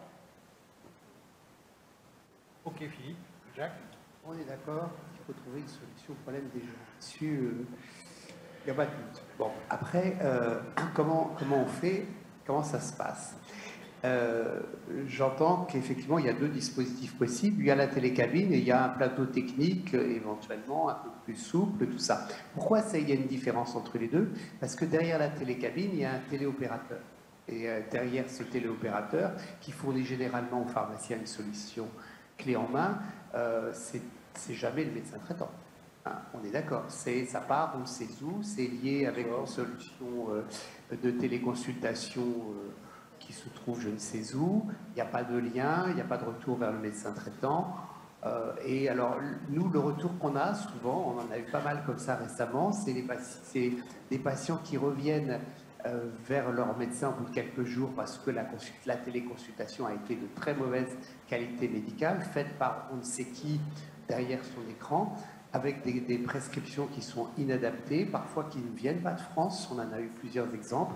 Ok, Philippe. Jacques? On est d'accord qu'il faut trouver une solution au problème des gens. Là-dessus, il n'y a pas de doute. Bon, après, comment on fait? Comment ça se passe? J'entends qu'effectivement, il y a deux dispositifs possibles. Il y a la télécabine et il y a un plateau technique, éventuellement un peu plus souple, tout ça. Pourquoi il y a une différence entre les deux? Parce que derrière la télécabine, il y a un téléopérateur. Et derrière ce téléopérateur, qui fournit généralement au pharmacien une solution clé en main, c'est jamais le médecin traitant. Hein, on est d'accord. Ça part, on sait où, c'est lié avec une solution de téléconsultation qui se trouve je ne sais où, il n'y a pas de lien, il n'y a pas de retour vers le médecin traitant. Et alors, nous, le retour qu'on a souvent, on en a eu pas mal comme ça récemment, c'est des patients qui reviennent vers leur médecin au bout de quelques jours parce que la téléconsultation a été de très mauvaise qualité médicale, faite par on ne sait qui derrière son écran, avec des prescriptions qui sont inadaptées, parfois qui ne viennent pas de France, on en a eu plusieurs exemples,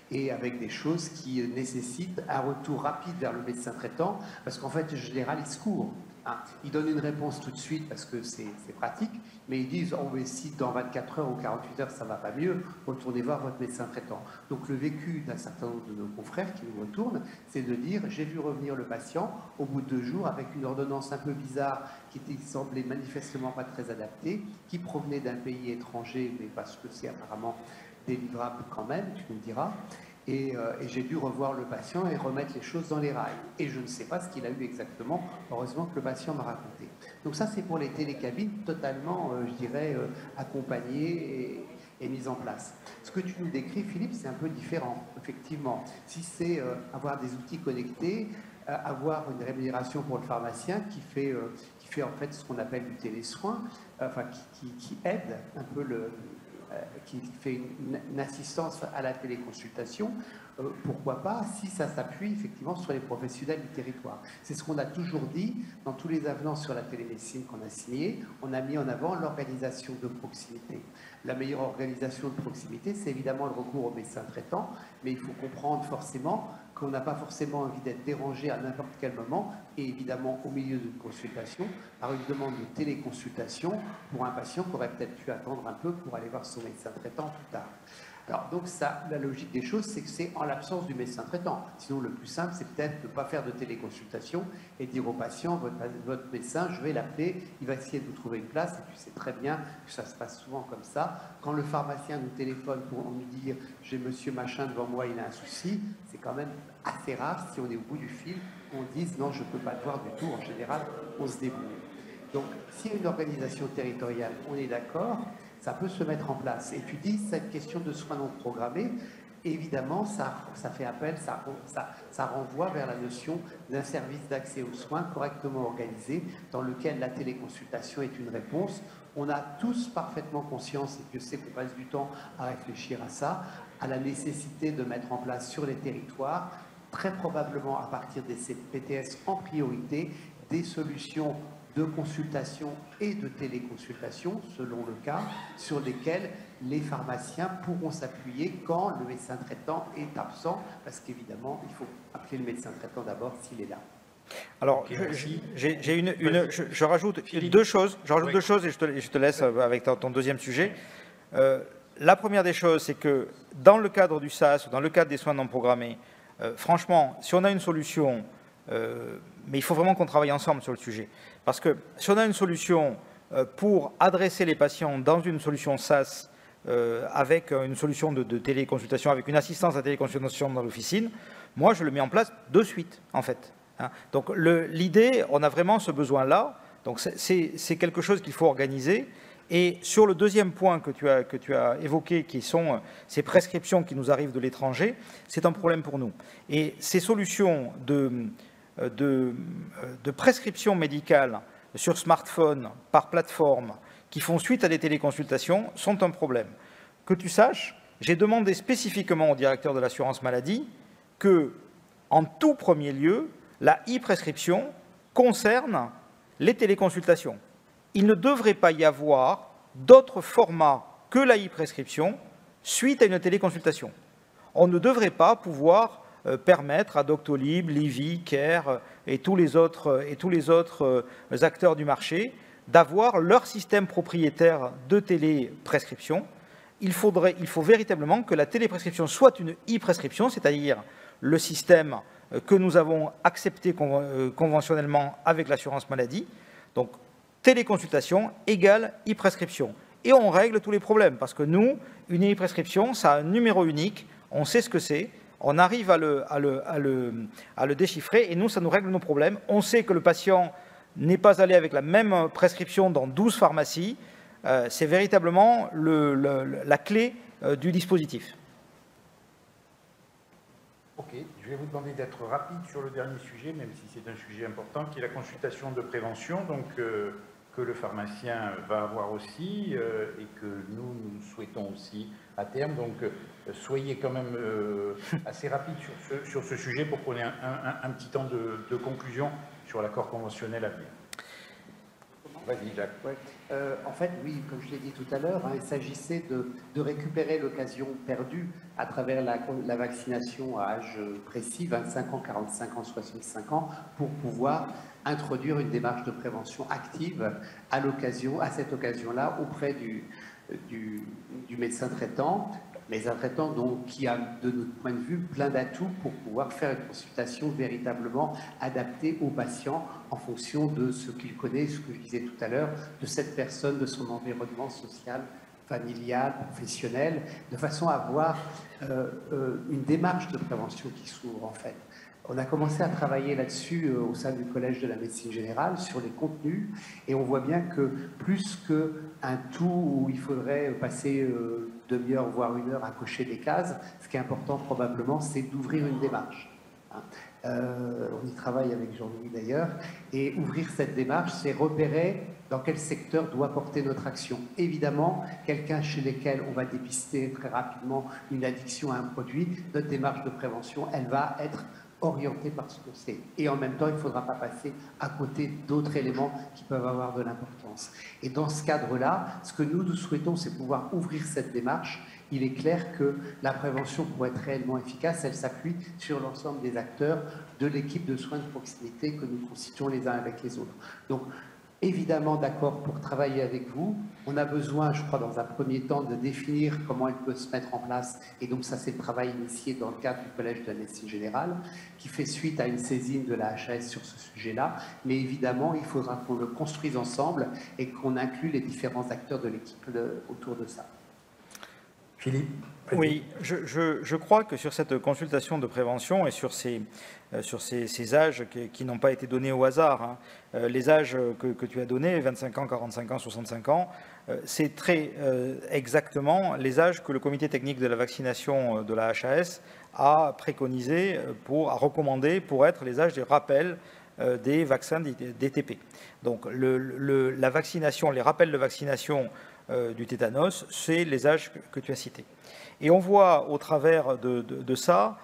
et avec des choses qui nécessitent un retour rapide vers le médecin traitant, parce qu'en fait, en général, ils se courent. Hein. Ils donnent une réponse tout de suite parce que c'est pratique, mais ils disent, oh, mais si dans 24 heures ou 48 heures, ça ne va pas mieux, retournez voir votre médecin traitant. Donc le vécu d'un certain nombre de nos confrères qui nous retournent, c'est de dire, j'ai vu revenir le patient au bout de 2 jours avec une ordonnance un peu bizarre qui semblait manifestement pas très adaptée, qui provenait d'un pays étranger, mais parce que c'est apparemment délivrable quand même, tu me diras. Et j'ai dû revoir le patient et remettre les choses dans les rails. Et je ne sais pas ce qu'il a eu exactement. Heureusement que le patient m'a raconté. Donc ça, c'est pour les télécabines totalement, je dirais, accompagnées et mises en place. Ce que tu nous décris, Philippe, c'est un peu différent, effectivement. Si c'est avoir des outils connectés, avoir une rémunération pour le pharmacien qui fait en fait ce qu'on appelle du télésoin, enfin qui aide un peu qui fait une assistance à la téléconsultation, pourquoi pas, si ça s'appuie effectivement sur les professionnels du territoire. C'est ce qu'on a toujours dit dans tous les avenants sur la télémédecine qu'on a signés. On a mis en avant l'organisation de proximité. La meilleure organisation de proximité, c'est évidemment le recours au médecin traitant, mais il faut comprendre forcément qu'on n'a pas forcément envie d'être dérangé à n'importe quel moment, et évidemment au milieu d'une consultation, par une demande de téléconsultation pour un patient qui aurait peut-être pu attendre un peu pour aller voir son médecin traitant plus tard. Alors donc ça, la logique des choses, c'est que c'est en l'absence du médecin traitant. Sinon le plus simple, c'est peut-être de ne pas faire de téléconsultation et dire au patient, votre médecin, je vais l'appeler, il va essayer de vous trouver une place, et puis c'est très bien que ça se passe souvent comme ça. Quand le pharmacien nous téléphone pour nous dire, j'ai monsieur machin devant moi, il a un souci, c'est quand même assez rare, si on est au bout du fil, on dise non, je ne peux pas le voir du tout, en général, on se débrouille. Donc, s'il y a une organisation territoriale, on est d'accord, ça peut se mettre en place. Et tu dis, cette question de soins non programmés, évidemment, ça fait appel, ça renvoie vers la notion d'un service d'accès aux soins correctement organisé, dans lequel la téléconsultation est une réponse. On a tous parfaitement conscience, et je sais qu'on passe du temps à réfléchir à ça, à la nécessité de mettre en place sur les territoires, très probablement à partir des CPTS en priorité, des solutions de consultation et de téléconsultation, selon le cas, sur lesquels les pharmaciens pourront s'appuyer quand le médecin traitant est absent, parce qu'évidemment, il faut appeler le médecin traitant d'abord s'il est là. Alors, je rajoute deux choses, et je te laisse avec ton deuxième sujet. La première des choses, c'est que dans le cadre du SAS, dans le cadre des soins non programmés, franchement, si on a une solution, mais il faut vraiment qu'on travaille ensemble sur le sujet, parce que si on a une solution pour adresser les patients dans une solution SAS, avec une solution de téléconsultation, avec une assistance à téléconsultation dans l'officine, moi je le mets en place de suite, en fait. Hein. Donc l'idée, on a vraiment ce besoin-là, donc c'est quelque chose qu'il faut organiser. Et sur le deuxième point que tu as évoqué, qui sont ces prescriptions qui nous arrivent de l'étranger, c'est un problème pour nous. Et ces solutions de prescription médicale sur smartphone, par plateforme, qui font suite à des téléconsultations, sont un problème. Que tu saches j'ai demandé spécifiquement au directeur de l'assurance maladie que, en tout premier lieu, la e-prescription concerne les téléconsultations. Il ne devrait pas y avoir d'autres formats que la e-prescription suite à une téléconsultation. On ne devrait pas pouvoir permettre à Doctolib, Livy, Care et tous les autres acteurs du marché d'avoir leur système propriétaire de téléprescription. Il faut véritablement que la téléprescription soit une e-prescription, c'est-à-dire le système que nous avons accepté conventionnellement avec l'assurance maladie. Donc, téléconsultation égale e-prescription. Et on règle tous les problèmes, parce que nous, une e-prescription, ça a un numéro unique, on sait ce que c'est, on arrive à le déchiffrer, et nous, ça nous règle nos problèmes. On sait que le patient n'est pas allé avec la même prescription dans 12 pharmacies. C'est véritablement la clé du dispositif. Ok, je vais vous demander d'être rapide sur le dernier sujet, même si c'est un sujet important, qui est la consultation de prévention, donc que le pharmacien va avoir aussi et que nous souhaitons aussi à terme. Donc soyez quand même assez rapide sur ce sujet pour qu'on ait un petit temps de conclusion sur l'accord conventionnel à venir. Vas-y, Jacques. Ouais. En fait, oui, comme je l'ai dit tout à l'heure, il s'agissait de récupérer l'occasion perdue à travers la vaccination à âge précis, 25 ans, 45 ans, 65 ans, pour pouvoir introduire une démarche de prévention active à cette occasion-là auprès du médecin traitant. Médecin traitant donc, qui a, de notre point de vue, plein d'atouts pour pouvoir faire une consultation véritablement adaptée au patient en fonction de ce qu'il connaît, ce que je disais tout à l'heure, de cette personne, de son environnement social, familial, professionnel, de façon à avoir une démarche de prévention qui s'ouvre en fait. On a commencé à travailler là-dessus au sein du Collège de la médecine générale sur les contenus et on voit bien que plus qu'un tout où il faudrait passer demi-heure voire une heure à cocher des cases, ce qui est important probablement c'est d'ouvrir une démarche. On y travaille avec Jean-Louis d'ailleurs et ouvrir cette démarche c'est repérer dans quel secteur doit porter notre action. Évidemment, quelqu'un chez lequel on va dépister très rapidement une addiction à un produit, notre démarche de prévention, elle va être orienté par ce que c'est. Et en même temps, il ne faudra pas passer à côté d'autres éléments qui peuvent avoir de l'importance. Et dans ce cadre-là, ce que nous souhaitons, c'est pouvoir ouvrir cette démarche. Il est clair que la prévention, pour être réellement efficace, elle s'appuie sur l'ensemble des acteurs de l'équipe de soins de proximité que nous constituons les uns avec les autres. Donc, évidemment d'accord pour travailler avec vous. On a besoin, je crois, dans un premier temps, de définir comment elle peut se mettre en place. Et donc ça, c'est le travail initié dans le cadre du Collège de la médecine générale, qui fait suite à une saisine de la HAS sur ce sujet-là. Mais évidemment, il faudra qu'on le construise ensemble et qu'on inclue les différents acteurs de l'équipe autour de ça. Philippe ? Oui, je crois que sur cette consultation de prévention et sur ces âges qui n'ont pas été donnés au hasard, les âges que tu as donnés, 25 ans, 45 ans, 65 ans, c'est très exactement les âges que le comité technique de la vaccination de la HAS a préconisé, a recommandé pour être les âges de rappel des vaccins DTP. Donc la vaccination, les rappels de vaccination du tétanos, c'est les âges que tu as cités. Et on voit au travers de ça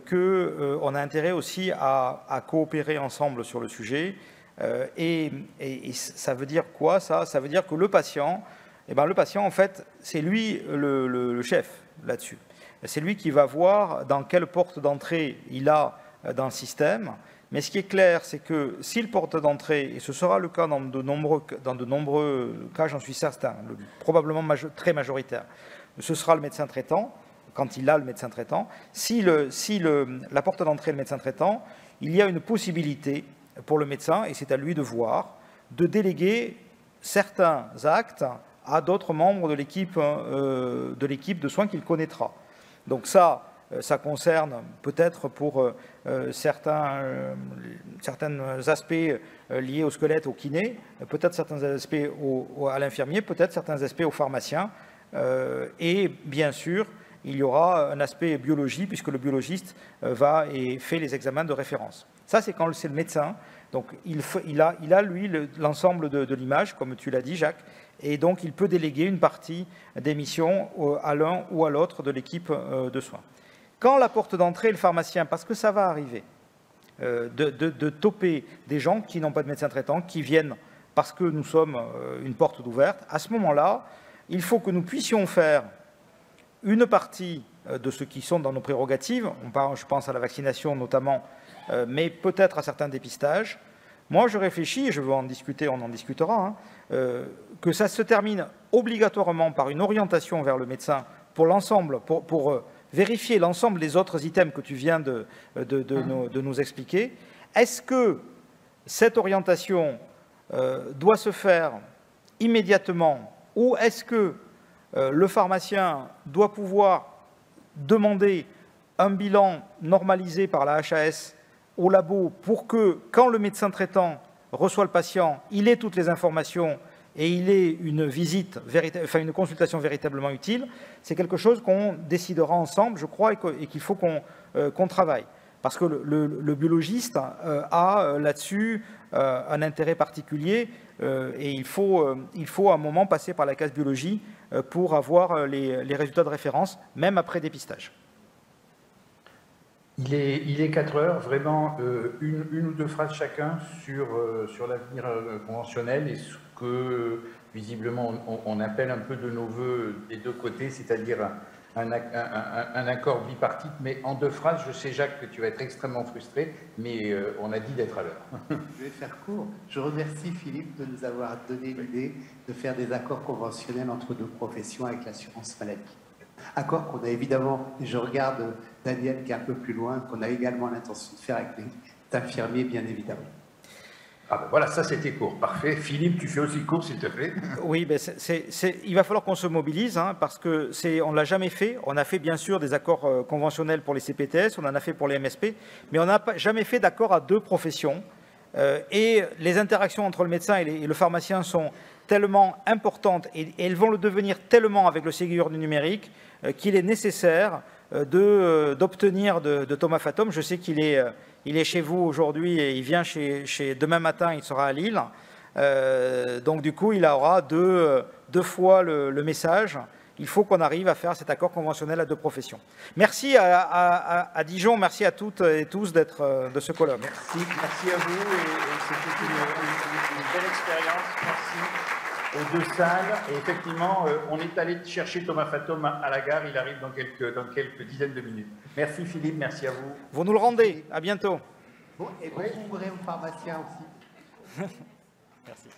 qu'on a intérêt aussi à coopérer ensemble sur le sujet. Et ça veut dire quoi, ça ? Ça veut dire que le patient, en fait, c'est lui le chef là-dessus. C'est lui qui va voir dans quelle porte d'entrée il a dans le système. Mais ce qui est clair, c'est que si le porte d'entrée, et ce sera le cas dans de nombreux cas, j'en suis certain, probablement très majoritaire, ce sera le médecin traitant, quand il a le médecin traitant. Si la porte d'entrée est le médecin traitant, il y a une possibilité pour le médecin, et c'est à lui de voir, de déléguer certains actes à d'autres membres de l'équipe de soins qu'il connaîtra. Donc ça concerne peut-être pour certains aspects liés au squelette, au kiné, peut-être certains aspects à l'infirmier, peut-être certains aspects au pharmacien. Et bien sûr, il y aura un aspect biologie, puisque le biologiste va et fait les examens de référence. Ça, c'est quand c'est le médecin. Donc, il a lui, l'ensemble de l'image, comme tu l'as dit, Jacques, et donc il peut déléguer une partie des missions à l'un ou à l'autre de l'équipe de soins. Quand la porte d'entrée est le pharmacien, parce que ça va arriver, de toper des gens qui n'ont pas de médecin traitant, qui viennent parce que nous sommes une porte ouverte, à ce moment-là, il faut que nous puissions faire une partie de ce qui sont dans nos prérogatives, je pense à la vaccination notamment, mais peut-être à certains dépistages. Moi, je réfléchis, et je veux en discuter, on en discutera, que ça se termine obligatoirement par une orientation vers le médecin pour l'ensemble, pour vérifier l'ensemble des autres items que tu viens de nous expliquer. Est-ce que cette orientation doit se faire immédiatement ou est-ce que le pharmacien doit pouvoir demander un bilan normalisé par la HAS au labo pour que, quand le médecin traitant reçoit le patient, il ait toutes les informations et il ait une visite, une consultation véritablement utile? C'est quelque chose qu'on décidera ensemble, je crois, et qu'il faut qu'on travaille. Parce que le biologiste a là-dessus un intérêt particulier et il faut à un moment passer par la case biologie pour avoir les résultats de référence, même après dépistage. Il est 4 heures, vraiment une ou deux phrases chacun sur l'avenir conventionnel et ce que visiblement on appelle un peu de nos voeux des deux côtés, c'est-à-dire un accord bipartite, mais en 2 phrases. Je sais, Jacques, que tu vas être extrêmement frustré, mais on a dit d'être à l'heure. Je vais faire court. Je remercie Philippe de nous avoir donné l'idée de faire des accords conventionnels entre deux professions avec l'assurance maladie. Accord qu'on a évidemment, et je regarde Daniel qui est un peu plus loin, qu'on a également l'intention de faire avec les infirmiers, bien évidemment. Ah ben voilà, ça c'était court, parfait. Philippe, tu fais aussi court, s'il te plaît. Oui, ben il va falloir qu'on se mobilise, parce que on ne l'a jamais fait. On a fait bien sûr des accords conventionnels pour les CPTS, on en a fait pour les MSP, mais on n'a jamais fait d'accord à 2 professions. Et les interactions entre le médecin et le pharmacien sont tellement importantes et elles vont le devenir tellement avec le Ségur du numérique qu'il est nécessaire d'obtenir de Thomas Fatome. Je sais qu'il est chez vous aujourd'hui et il vient demain matin, il sera à Lille. Donc du coup, il aura deux fois le message. Il faut qu'on arrive à faire cet accord conventionnel à 2 professions. Merci à Dijon, merci à toutes et tous d'être de ce colloque. Merci à vous et c'était une belle expérience. Merci aux 2 salles. Et effectivement, on est allé chercher Thomas Fatome à la gare. Il arrive dans quelques dizaines de minutes. Merci Philippe, merci à vous. Vous nous le rendez. À bientôt. Bon, et bon congrès aux pharmaciens aussi. Merci.